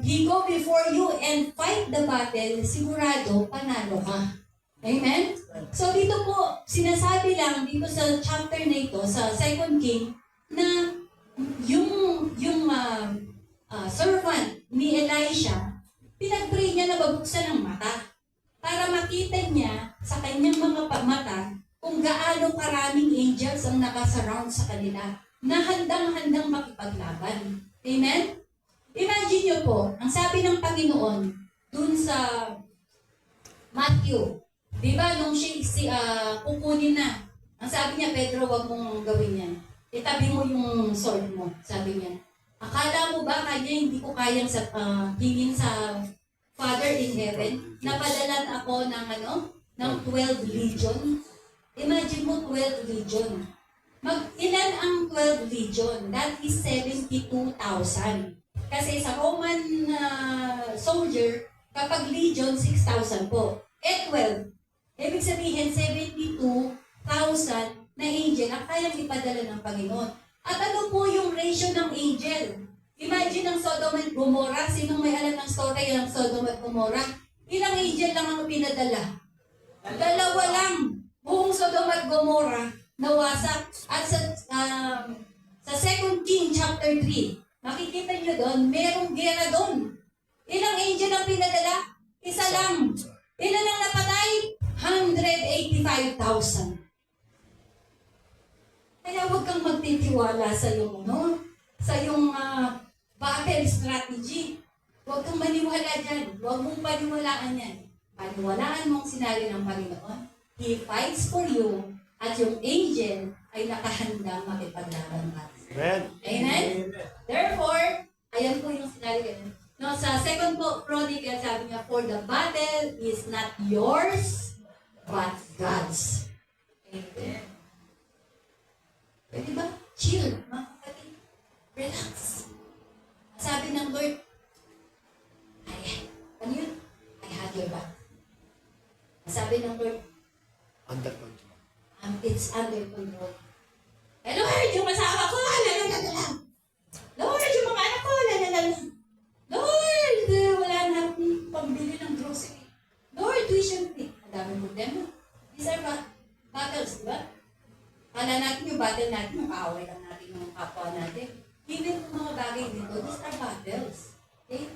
He go before you and fight the battle, sigurado, panalo ka. Amen? So dito po, sinasabi lang dito sa chapter na ito, sa 2 King, na yung servant ni Elisha, pinag-pray niya na babuksan ang mata para makita niya sa kanyang mga mata kung gaano karaming angels ang nakasurround sa kanila na handang-handang makipaglaban. Amen? Imagine niyo po, ang sabi ng Panginoon, dun sa Matthew. Di ba, nung kukunin na, ang sabi niya, Pedro, wag mong gawin yan. Itabi mo yung sword mo, sabi niya. Akala mo ba kaya hindi ko kayang hingin sa Father in Heaven? Napadalan ako ng 12 legion. Imagine mo 12 legion. Ilan ang 12 legion? That is 72,000. Kasi sa Roman soldier, kapag legion, 6,000 po. 12. Ibig sabihin, 72,000 na angel ang kayang ipadala ng Panginoon. At ano po yung ratio ng angel? Imagine ang Sodom at Gomorrah. Sinong may alam ng story ng Sodom at Gomorrah? Ilang angel lang ang pinadala? 2 lang. Buong Sodom at Gomorrah nawasak. At sa 2 King chapter 3, makikita nyo doon, merong gera doon. Ilang angel ang pinadala? Isa lang. Ilan ang napatay? 185,000. Kaya huwag kang magtitiwala sa iyong battle strategy. Huwag kang maniwala dyan. Huwag mong paniwalaan yan. Paniwalaan mo ang sinabi ng Panginoon. He fights for you at yung angel ay nakahandang makipaglaban ka. Amen. Amen? Therefore, ayan po yung sinabi ganun. No, sa 2 Chronicles, sabi niya, for the battle is not yours, but God's. Amen. Pwede ba? Chill, mga kapatid. Relax. Sabi ng Lord, ano yun? I have your back. Sabi ng Lord, Under control. it's under control. Eh, Lord, yung asawa ko, lalalala. Lord, yung mga anak ko, lalalala. Lord, wala na akong pambili ng grocery. Lord, tuition fee. Ang daming problema. These are battles, di ba? Kala natin yung battle natin, yung kaaway lang natin yung kapwa natin. Even yung mga bagay dito, these are battles. Okay?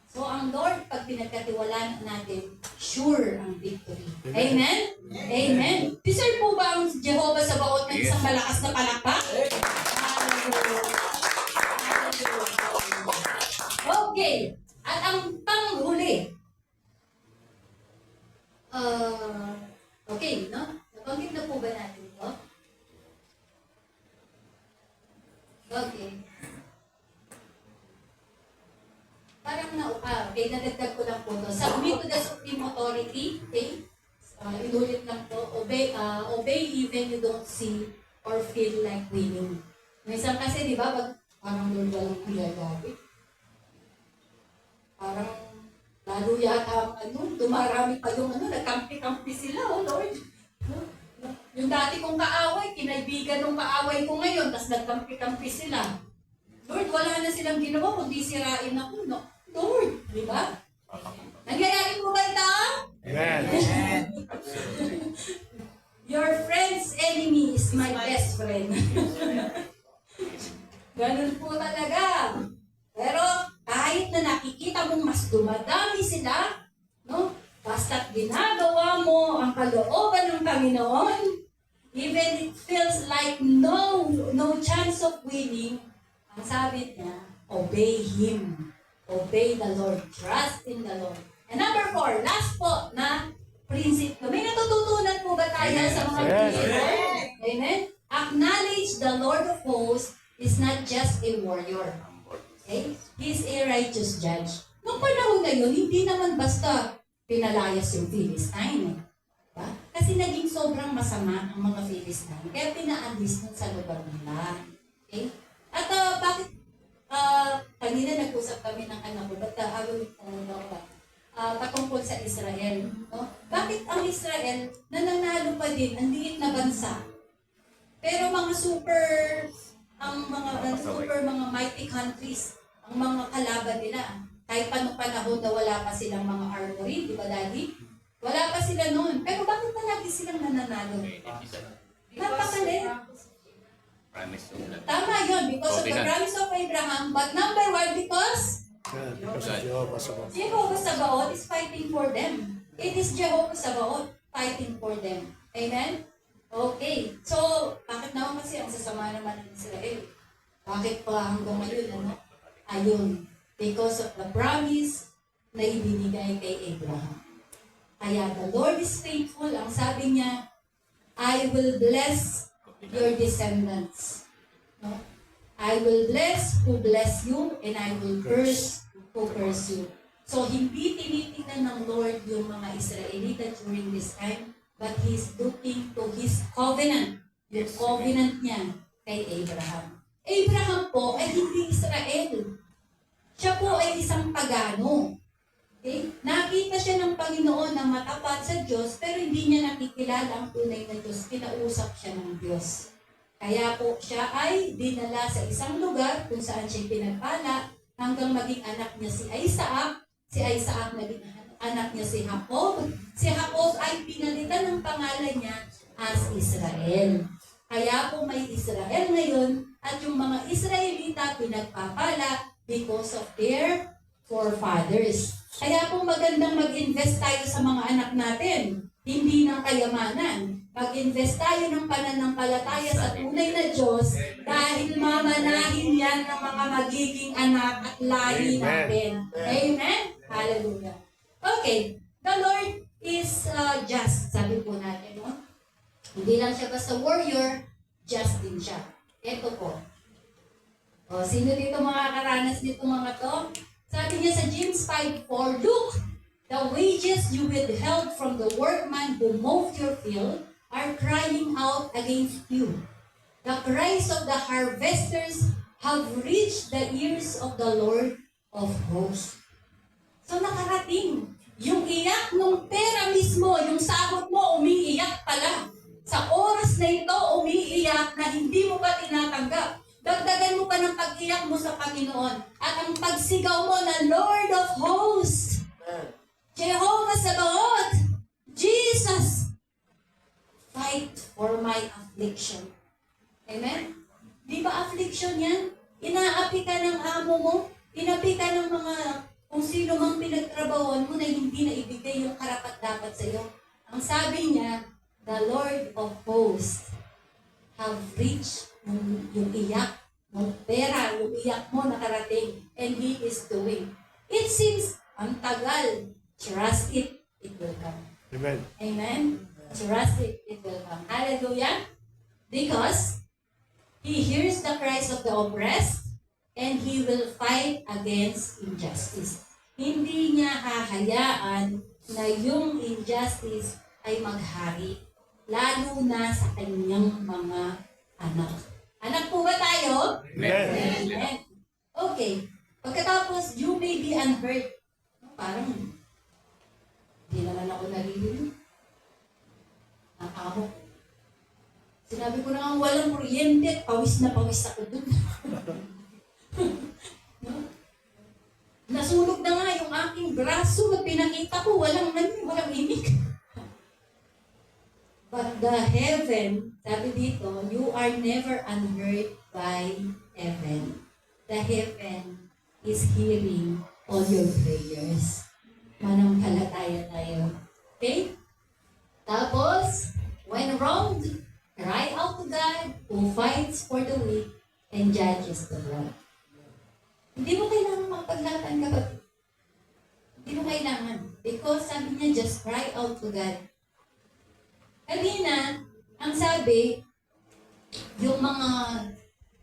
So, ang Lord, pag pinagkatiwalaan natin, sure ang victory. Amen? Amen. Deserve po ba ang Jehovah sa baot ng isang malakas na palakpak? Hallelujah. Okay. At ang panghuli. Okay, no? Nabanggit na po ba natin ito? Okay. Parang okay, nadagdag ko lang po ito. Submit to the supreme authority, okay? Inulit lang po. Obey even you don't see or feel like winning. Minsan kasi, di ba, parang Lord walang pinagabi. Parang lalo yata dumarami pa yung nagkampi-kampi sila, oh Lord. Yung dati kong kaaway, kinaibigan ng kaaway ko ngayon, tapos nagkampi-kampi sila. Lord, wala na silang ginawa, kundi sirain ako, no? Lord, di ba? Nangyayari po ba ito? Amen. Your friend's enemy is my best friend. Ganun po talaga. Pero kahit na nakikita mong mas dumadami sila, no? Basta't ginagawa mo ang kalooban ng Panginoon, even it feels like no chance of winning, ang sabi niya, obey Him. Obey the Lord. Trust in the Lord. And number 4, last po na prinsipyo. May natututunan po ba tayo sa mga prinsipyo? Amen? Acknowledge the Lord of hosts is not just a warrior. Okay? He's a righteous judge. Noong panahon na yun, hindi naman basta pinalayas yung Philistine. Diba? Kasi naging sobrang masama ang mga Philistine. Kaya pinaalis nun sa lugar nila. Okay? At bakit kanina nag-usap kami ng anak ko, patungkol sa Israel. No? Bakit ang Israel nananalo pa din ang liit na bansa? Pero mga mga mighty countries, ang mga kalaban nila, kahit panahon na wala pa silang mga armory, di ba Daddy? Wala pa sila noon. Pero bakit palagi silang nananalo? Napakalit. Tama yun, because of the promise of Abraham. But number 1, because Because of Jehovah Sabaoth. Jehovah Sabaoth is fighting for them. It is Jehovah Sabaoth fighting for them. Amen? Okay. So, bakit naman kasi ang sasama naman ng Israel? Bakit pa hanggang ngayon, Ayun. Because of the promise na ibinigay kay Abraham. Kaya the Lord is faithful. Ang sabi niya, I will bless your descendants. No? I will bless who bless you, and I will curse who curse you. So, hindi tinitingnan ng Lord yung mga Israelita during this time, but He's looking to His covenant. Yung covenant niya kay Abraham. Abraham po ay hindi Israel. Siya po ay isang pagano. Okay? Nakita siya ng Panginoon na matapat sa Diyos, pero hindi niya nakikilala ang tunay na Diyos. Kinausap siya ng Diyos. Kaya po siya ay dinala sa isang lugar kung saan siya pinagpala hanggang maging anak niya si Isaac. Si Isaac naging anak niya si Jacob. Si Jacob ay pinalitan ng pangalan niya as Israel. Kaya po may Israel ngayon at yung mga Israelita pinagpapala because of their forefathers. Kaya po magandang mag-invest tayo sa mga anak natin, hindi ng kayamanan. Mag-invest tayo ng pananampalataya sa tunay na Diyos dahil mamanahin yan ng mga magiging anak at lahi natin. Amen? Hallelujah. Okay, the Lord is just, sabi po natin, no? Hindi lang siya basta warrior, just din siya. Ito po. O, sino dito makakaranas dito mga to? Sabi niya sa James 5:4, look, the wages you withheld from the workman who mowed your field are crying out against you. The cries of the harvesters have reached the ears of the Lord of hosts. So nakarating. Yung iyak ng pera mismo, yung sahod mo, umiiyak pala. Sa oras na ito, umiiyak na hindi mo pa tinatanggap. Dagdagan mo pa ng pag-iyak mo sa Panginoon. At ang pagsigaw mo na Lord of Hosts, Jehovah Sabaoth, Jesus, fight for my affliction. Amen? Di ba affliction yan? Inaapi ka ng amo mo, inapi ka ng mga kung sino mang pinagtrabahoan mo na hindi na ibigay yung karapat-dapat sa iyo. Ang sabi niya, the Lord of Hosts have reached yung iyak, yung pera, yung iyak mo nakarating, and He is doing. It seems, ang tagal. Trust it, it will come. Amen. Amen? Trust it, it will come. Hallelujah! Because He hears the cries of the oppressed, and He will fight against injustice. Hindi niya hahayaan na yung injustice ay maghari, lalo na sa kanyang mga anak. Anak po ba tayo? Amen. Amen. Okay. Pagkatapos, you may be unheard. Parang, hindi naman ako naririnig. Ang amo. Sinabi ko na nga, walang kuryente, pawis na pawis ako dun. No? Nasunog na nga yung aking braso at pinakita ko, walang imig. But the heaven, sabi dito, you are never unheard by heaven. The heaven is hearing all your prayers. Manampalataya tayo. Okay? Tapos, when wronged, cry out to God who fights for the weak and judges the wrong. Hindi mo kailangan magpaglatan kapag. Hindi mo kailangan. Because sabi niya, just cry out to God. Kanina, ang sabi, yung mga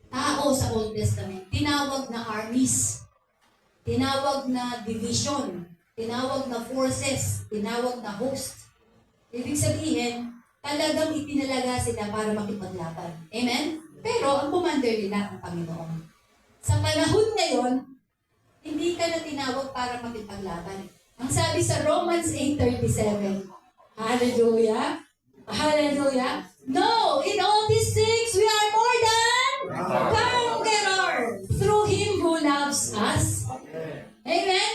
tao sa Old Testament, tinawag na armies, tinawag na division, tinawag na forces, tinawag na host. Ibig sabihin, talagang itinalaga sila para makipaglaban. Amen? Pero ang commander nila ang Panginoon. Sa panahon ngayon, hindi ka na tinawag para makipaglaban. Ang sabi sa Romans 8:37, hallelujah! Hallelujah! No! In all these things, we are more than conqueror through Him who loves us. Amen?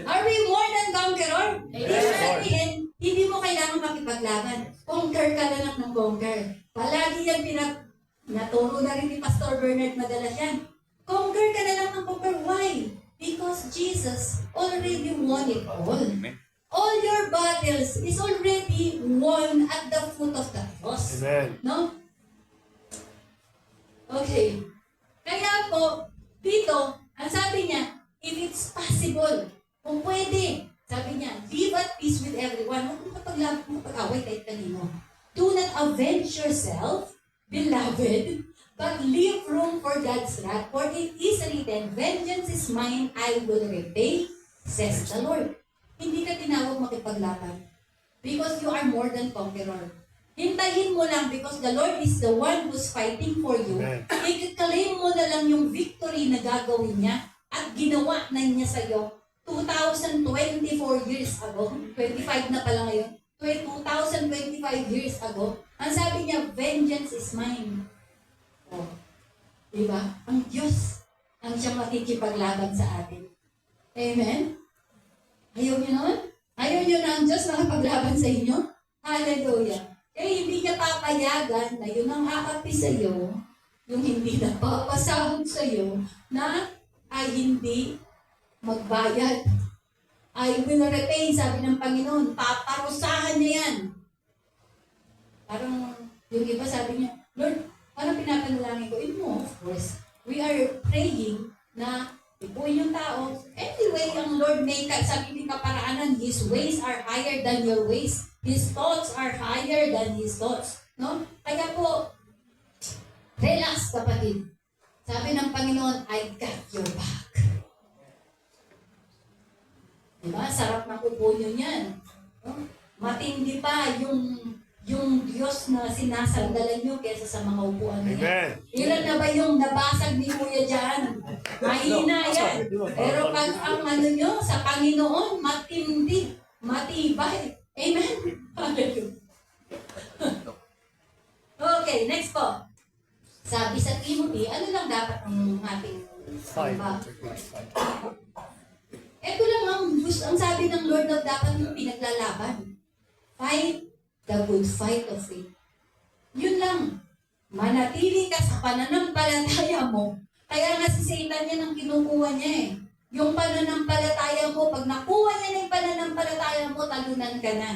Are we more than conqueror? Ibig sabihin, hindi mo kailangan makipaglaban. Conquer ka na lang ng conquer. Palagi yan naturo na rin ni Pastor Bernard madalas yan. Conquer ka na lang ng conquer. Why? Because Jesus already won it all. Amen. All your battles is already won at the foot of the cross. Amen. No? Okay. Kaya po, dito, ang sabi niya, if it's possible, Kung pwede, sabi niya, live at peace with everyone. Huwag mong kapag-away kahit kanino. Do not avenge yourself, beloved, but leave room for God's wrath. For it is written, vengeance is mine, I will repay, says the Lord. Hindi ka tinawag makipaglaban. Because you are more than conqueror. Hintayin mo lang because the Lord is the one who's fighting for you. Amen. I-claim mo na lang yung victory na gagawin niya at ginawa na niya sa'yo 2024 years ago. 25 na pala ngayon. 2025 years ago. Ang sabi niya, vengeance is mine. Oh. Diba? Ang Diyos ang siyang makikipaglaban sa atin. Amen? Ayaw niyo nun? Ayaw niyo na ang Diyos makapaglaban sa inyo? Hallelujah. Kaya hindi niya papayagan na yun ang aapi sa iyo, yung hindi napapasahod sa iyo, na ay hindi magbayad. I will repay, sabi ng Panginoon, paparusahan niya yan. Parang yung iba sabi niya, Lord, parang pinapanalangin ko, of course, we are praying na ipuin yung tao. Anyway, ang Lord may sarili kaparaanan. His ways are higher than your ways. His thoughts are higher than His thoughts. No? Kaya po, relax kapatid. Sabi ng Panginoon, I got your back. Diba? Sarap na upo nyo yan. No? Matindi pa yung Diyos na sinasandalan nyo kesa sa mga upuan niya. Amen. Ilan na ba yung nabasag ni Kuya dyan? Mahina yan. Pero pag ang ano nyo sa Panginoon, matindi, matibay. Amen? Hallelujah. Okay, next po. Sabi sa Timothy, ano lang dapat ang ating Fight. Ito lang ang sabi ng Lord na dapat yung pinaglalaban. Fight the good fight of faith. Yun lang. Manatili ka sa pananampalataya mo. Kaya nga si Satan yan ang kinukuha niya eh. Yung pananampalataya mo, pag nakuha niya na yung pananampalataya mo, talunan ka na.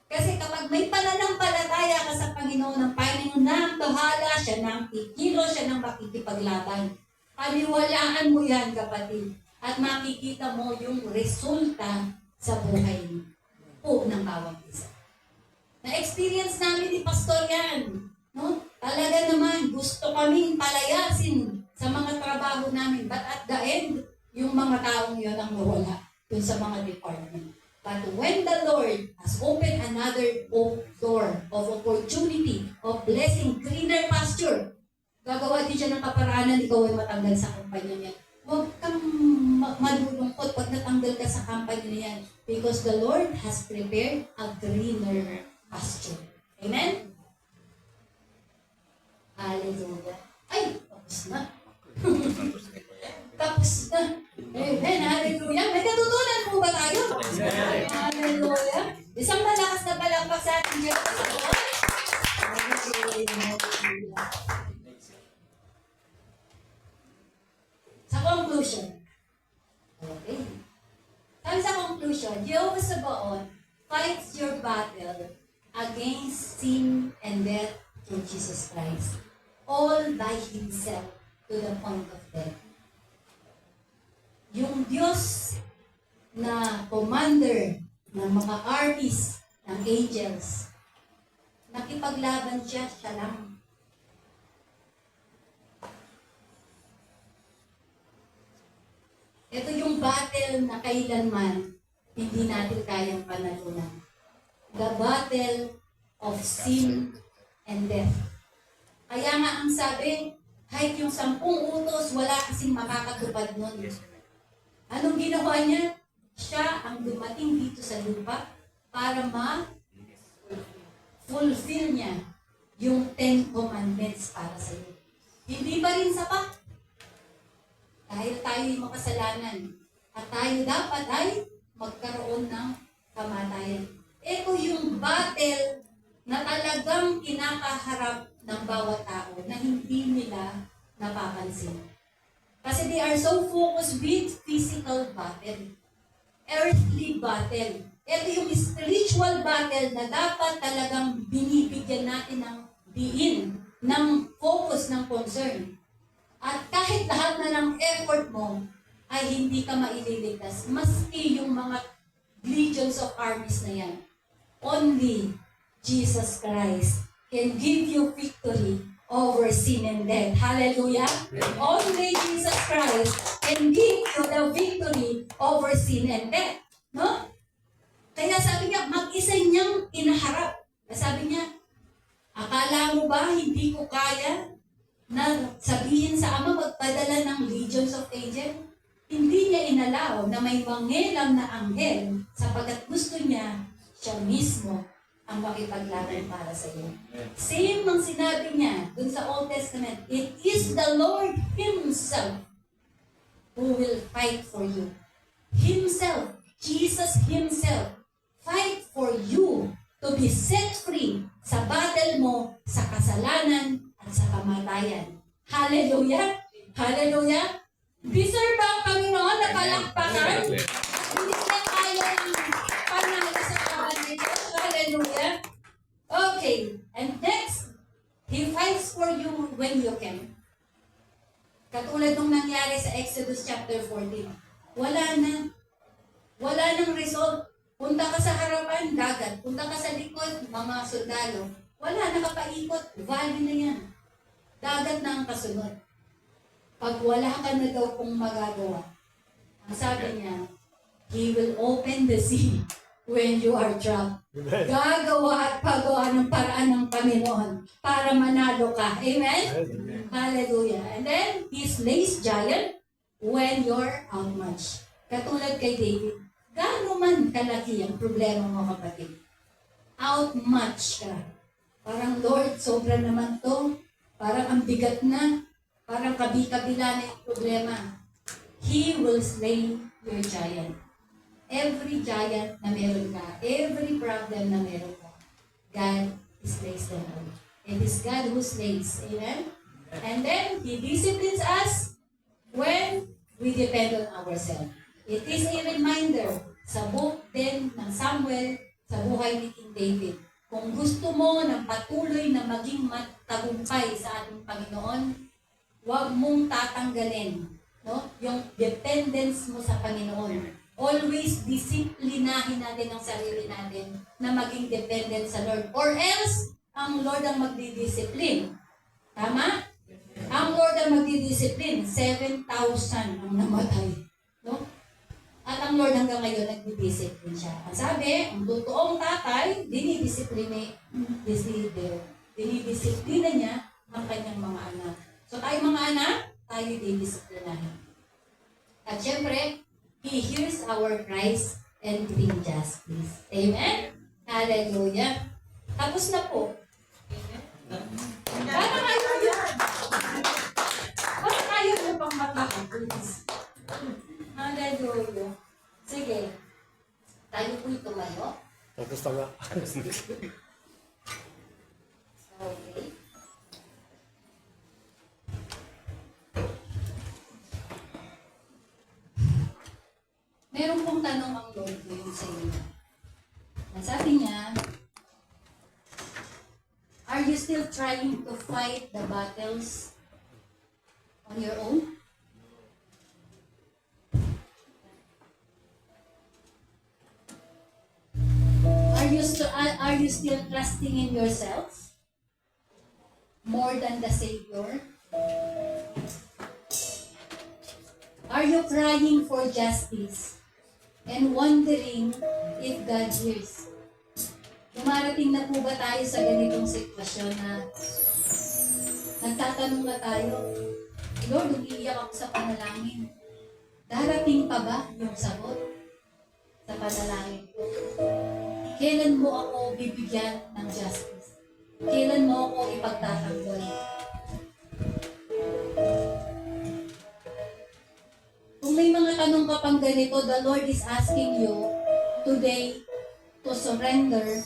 Kasi kapag may pananampalataya ka sa Panginoon, ang Panginoon na ang bahala, siya na ang kikilos, siya na ang makikipaglaban. Paniwalaan mo yan, kapatid. At makikita mo yung resulta sa buhay po ng bawat isa. Na-experience namin ni Pastor yan. No? Talaga naman, gusto kaming palayasin sa mga trabaho namin. But at the end, yung mga taong yun ang nawala dun sa mga department. But when the Lord has opened another door of opportunity, of blessing, greener pasture, gagawa din siya ng kaparaanan, ikaw ay matanggal sa kumpanya niya. Huwag kang malulungkot pag natanggal ka sa kumpanya niya yan. Because the Lord has prepared a greener pasture. Amen? Hallelujah. Ay, tapos na. Tapos na. Amen. Hallelujah. May natutunan po ba tayo? Hallelujah. Isang malakas na palakpak sa ating Diyos. Sa conclusion. Okay. Sabi sa conclusion, Jehovah Sabaoth fights your battle against sin and death through Jesus Christ. All by Himself to the point of death. Yung Diyos na commander ng mga armies, ng angels, nakipaglaban siya lang. Ito yung battle na kailanman hindi natin kayang panalunan. The battle of sin and death. Kaya nga ang sabi, kahit yung 10 utos, wala kasing makakatupad nun. Anong ginawa niya? Siya ang dumating dito sa lupa para ma-fulfill niya yung 10 commandments para sa iyo. Hindi pa rin sapat. Dahil tayo'y makasalanan. At tayo dapat ay magkaroon ng kamatayan. Ito yung battle na talagang kinakaharap ng bawat tao na hindi nila napapansin. Kasi they are so focused with physical battle, earthly battle. Ito yung spiritual battle na dapat talagang binibigyan natin ng diin, ng focus, ng concern. At kahit lahat na ng effort mo, ay hindi ka maililigtas. Maski yung mga legions of armies na yan. Only Jesus Christ can give you victory over sin and death. Hallelujah! Only Jesus Christ can give you the victory over sin and death. No? Kaya sabi niya, mag-isa niyang inaharap. Sabi niya, akala mo ba hindi ko kaya na sabihin sa Ama magpadala ng legions of angels? Hindi niya inalaw na may manghelam na anghel sapagkat gusto niya siya mismo ang makipaglaban para sa iyo. Same ang sinabi niya dun sa Old Testament, it is the Lord Himself who will fight for you. Himself, Jesus Himself, fight for you to be set free sa battle mo sa kasalanan at sa kamatayan. Hallelujah! Hallelujah! Deserve ba ang Panginoon na palakpakan? Hindi na tayo panalo sa kaban nito. Hallelujah! Okay, and next, He fights for you when you can. Katulad nung nangyari sa Exodus chapter 14. Wala nang result. Punta ka sa harapan, dagat. Punta ka sa likod, mga sundalo. Wala, nakapaikot. Valley na yan. Dagat na ang kasunod. Pag wala ka na daw kung magagawa, ang sabi niya, He will open the sea when you are trapped. Gagawa at pagawa ng paraan ng Panginoon para manalo ka. Amen? Hallelujah. And then, He slays giant when you're outmatched. Katulad kay David, gaano man kalaki ang problema mo, kapatid. Outmatched ka. Parang, Lord, sobra naman to. Parang ang bigat na. Parang kabila na yung problema. He will slay your giant. Every giant na meron ka, every problem na meron ka, God slays them all. It is God who slays. Amen? And then, He disciplines us when we depend on ourselves. It is a reminder sa book din ng Samuel, sa buhay ni King David. Kung gusto mo ng patuloy na maging matagumpay sa ating Panginoon, huwag mong tatanggalin, no, yung dependence mo sa Panginoon. Always disiplinahin natin ang sarili natin na maging dependent sa Lord. Or else, ang Lord ang magdidisiplin. Tama? Ang Lord ang magdidisiplin. 7,000 ang namatay. No? At ang Lord hanggang ngayon nagdidisiplin siya. Ang sabi, ang totoong tatay, dinidisiplina niya ang kanyang mga anak. So tayo mga anak, tayo didisiplinahin. At syempre, He hears our cries and bring justice. Amen? Hallelujah. Tapos na po. Parang ayaw mo pang matapos. Hallelujah. Sige. Tayo po'y tumayo. Tapos na nga. Okay. Meron pong tanong ang Lord ngayon sa inyo. Ang sabi niya, are you still trying to fight the battles on your own? Are you still trusting in yourself more than the Savior? Are you crying for justice and wondering if God hears? Dumarating na po ba tayo sa ganitong sitwasyon na nagtatanong na tayo, Lord, umiiyak ako sa panalangin. Darating pa ba yung sagot sa panalangin ko? Kailan mo ako bibigyan ng justice? Kailan mo ako ipagtatanggol? Kung may mga tanong ka pang ganito, the Lord is asking you today to surrender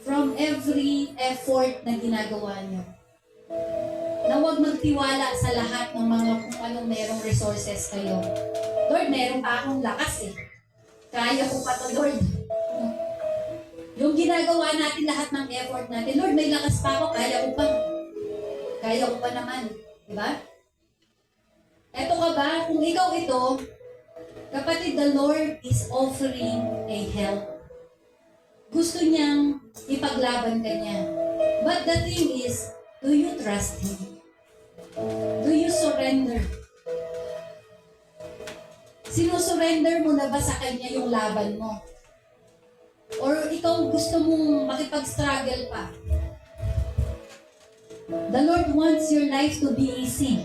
from every effort na ginagawa niyo. Na huwag magtiwala sa lahat ng mga kung anong merong resources kayo. Lord, meron pa akong lakas eh. Kaya ko pa to, Lord. Yung ginagawa natin lahat ng effort natin, Lord, may lakas pa ako, kaya ko pa. Kaya ko pa naman. Diba? Eto ka ba? Kung ikaw ito, kapatid, the Lord is offering a help. Gusto niyang ipaglaban ka niya. But the thing is, do you trust Him? Do you surrender? Sinusurrender mo na ba sa Kanya yung laban mo? Or ikaw gusto mong makipag-struggle pa? The Lord wants your life to be easy.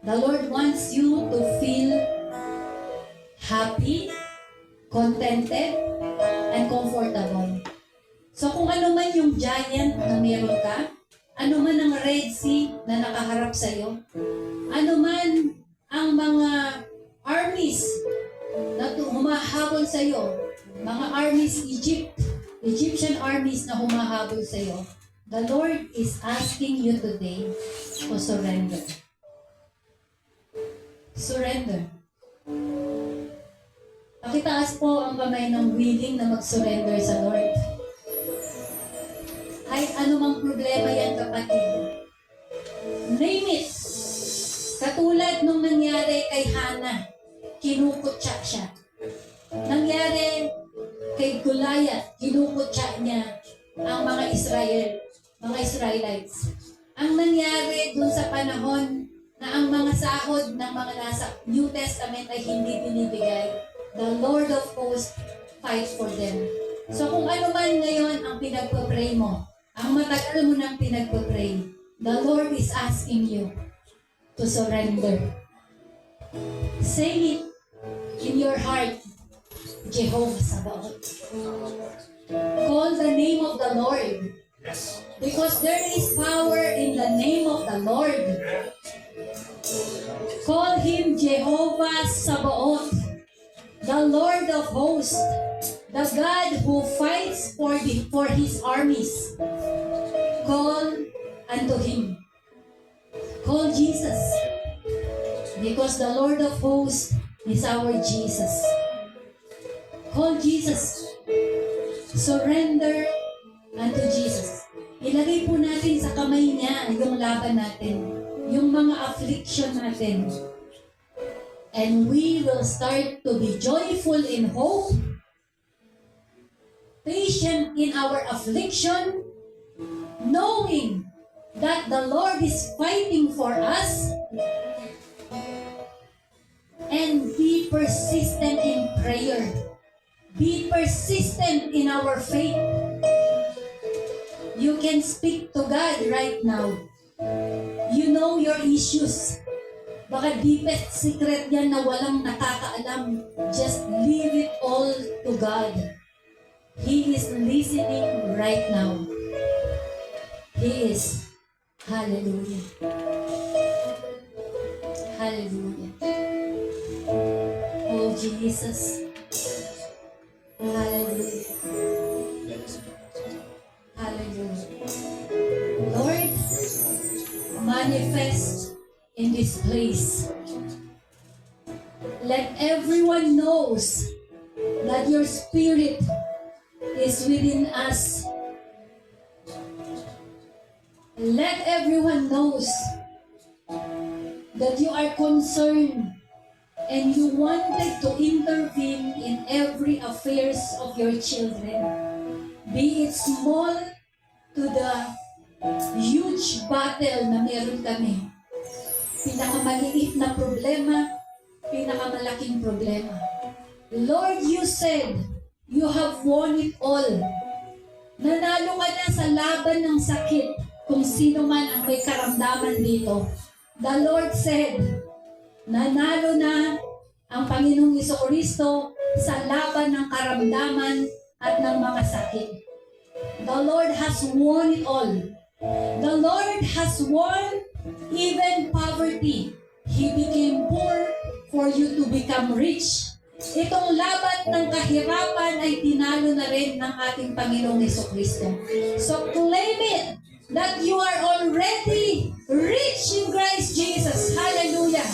The Lord wants you to feel happy, contented, and comfortable. So kung ano man yung giant na meron ka, ano man ang Red Sea na nakaharap sa'yo, ano man ang mga armies na humahabol sa'yo, mga armies Egyptian armies na humahabol sa'yo, the Lord is asking you today to surrender. Surrender. Pakitaas po ang kamay ng willing na mag-surrender sa Lord. Kahit anumang problema yan, kapatid. Name it. Katulad nung nangyari kay Hannah, kinukutsa siya. Nangyari kay Goliath, kinukutsa niya ang mga Israelites. Ang nangyari dun sa panahon na ang mga sahod ng mga nasa New Testament ay hindi binibigay, the Lord of hosts fight for them. So kung ano man ngayon ang pinagpapray mo, ang matagal mo nang pinagpapray, the Lord is asking you to surrender. Say it in your heart, Jehovah Sabaoth. Call the name of the Lord. Yes. Because there is power in the name of the Lord. Call Him Jehovah Sabaoth, the Lord of hosts, the God who fights for His armies. Call unto Him. Call Jesus. Because the Lord of hosts is our Jesus. Call Jesus. Surrender unto Jesus. Ilagay po natin sa kamay niya yung laban natin, yung mga affliction natin. And we will start to be joyful in hope, patient in our affliction, knowing that the Lord is fighting for us, and be persistent in prayer. Be persistent in our faith. You can speak to God right now. You know your issues. Baka deepest secret yan na walang nakakaalam. Just leave it all to God. He is listening right now. He is. Hallelujah. Hallelujah. Oh, Jesus. Hallelujah. Hallelujah. Lord, manifest in this place. Let everyone knows that your spirit is within us. Let everyone knows that you are concerned and you wanted to intervene in every affairs of your children. Be it small to the huge battle na meron kami. Pinakamaliit na problema, pinakamalaking problema. Lord, you said, you have won it all. Nanalo ka na sa laban ng sakit kung sino man ang may karamdaman dito. The Lord said, nanalo na ang Panginoong Jesucristo sa laban ng karamdaman at ng mga sakit. The Lord has won it all. The Lord has won even poverty. He became poor for you to become rich. Itong laban ng kahirapan ay tinalo na rin ng ating Panginoong Jesucristo. So claim it that you are already rich in Christ Jesus. Hallelujah!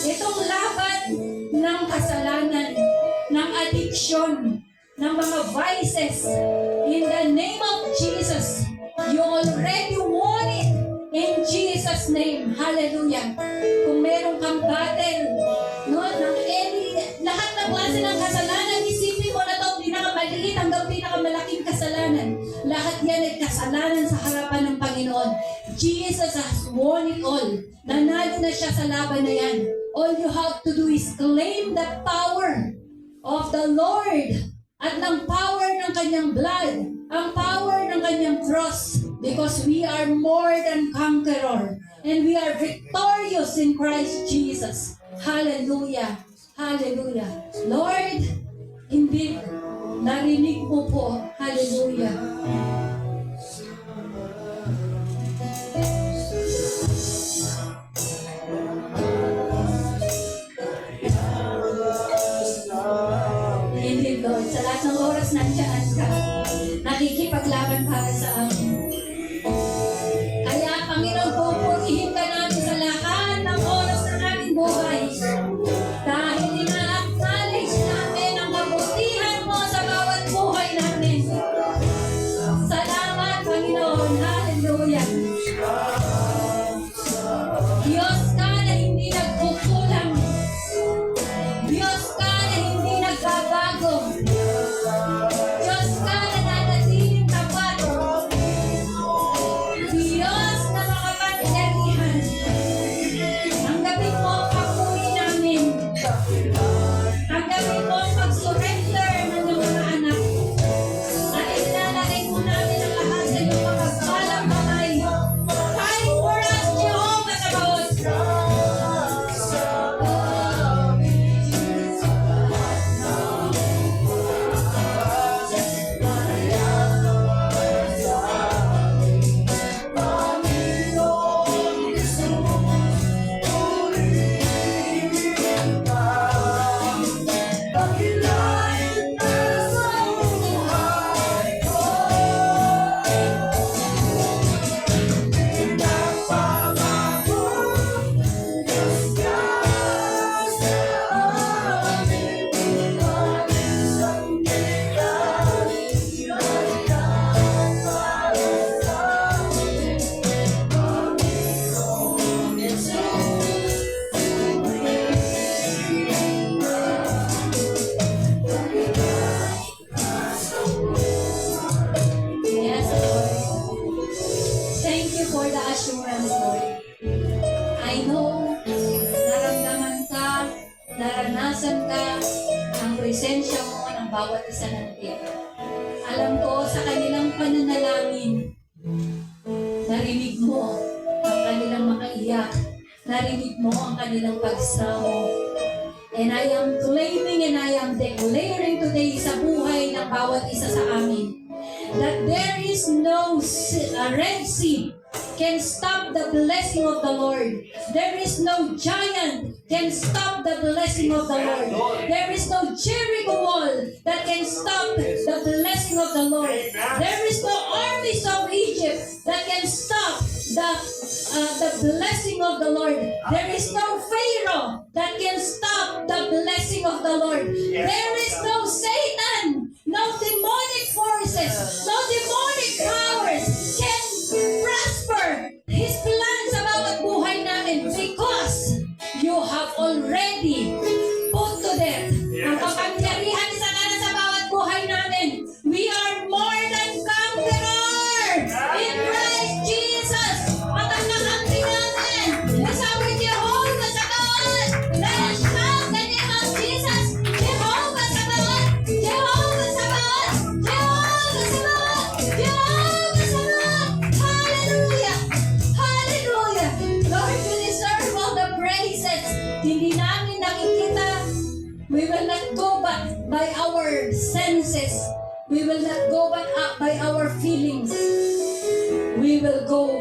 Itong laban ng kasalanan, ng addiction, ng mga vices, in the name of Jesus, you already won it in Jesus' name. Hallelujah! Kung meron ka ang battle. No, ng lahat ng klase ng kasalanan, isipin mo na ito, pinakamaliit hanggang pinakamalaking kasalanan. Lahat yan ay kasalanan sa harapan ng Panginoon. Jesus has won it all. Nanalo na siya sa laban na yan. All you have to do is claim the power of the Lord at ng power ng kanyang blood, ang power ng kanyang cross, because we are more than conqueror and we are victorious in Christ Jesus. Hallelujah! Hallelujah! Lord, indeed, narinig mo po. Hallelujah! Indeed, Lord, sa lahat ng oras nandiyan ka, nakikipaglaban para sa amin. Kaya, Panginoon, pupurihin ka namin sa lahat ng oras ng aming buhay. Dahil ina-acknowledge namin ang kabutihan mo sa bawat buhay namin. Salamat, Panginoon. Hallelujah. Diyos ka na hindi nagkukulang. Diyos ka na hindi nagbabago. Diyos ka na nanatiling tapat. Diyos na makapangyarihan. Tanggapin mo ang pag-uwi namin. Tanggapin mo ang pag-surrender ng iyong mga anak. At ilalagay mo namin ang lahat sa iyong mapagpalang kamay. Fight for us, Jehovah Sabaoth. Yes, Lord. Thank you for the assurance, Lord. I know, naramdaman ka, naranasan ka, ang presensya mo ng bawat isa ng tiyera. Alam ko sa kanilang pananalangin, narinig mo ang kanilang makaiyak, narinig mo ang kanilang pagsamo. And I am claiming and I am declaring today sa buhay ng bawat isa sa amin that there is no Red Sea can stop the blessing of the Lord. There is no giant can stop the blessing of the Lord. There is no Jericho wall that can stop the blessing of the Lord. There is no armies of Egypt that can stop the blessing of the Lord. There is no Pharaoh that can stop the blessing of the Lord. There is no Satan, no demonic forces, no demonic powers can prosper His plan sa bawat buhay namin because you have already put to death ang kapangyarihan sa kanan sa bawat buhay namin. We are more than conquerors in Christ Jesus. At ang nakangkin natin is our Jehovah Sabaoth. Let us shout the name of Jesus. Jehovah Sabaoth, Jehovah Sabaoth, Jehovah Sabaoth, Jehovah Sabaoth. Hallelujah! Hallelujah! Lord, you deserve all the praises. Hindi namin nakikita. We will not go back by our senses. We will not go back up by our feelings. We will go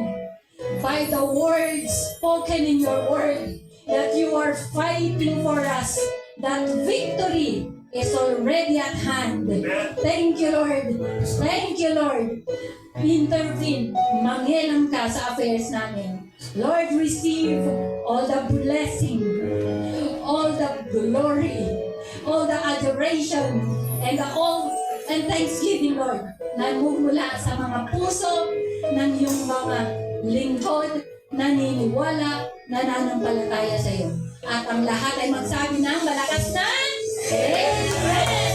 by the words spoken in your word that you are fighting for us. That victory is already at hand. Thank you, Lord. Thank you, Lord. Intervene. Manghilam ka sa affairs namin. Lord, receive all the blessing, all the glory, all the adoration, and thanksgiving, Lord, na mumula sa mga puso ng iyong mga lingkod, naniniwala, nananampalataya sa iyo. At ang lahat ay magsabi ng malakas na Amen!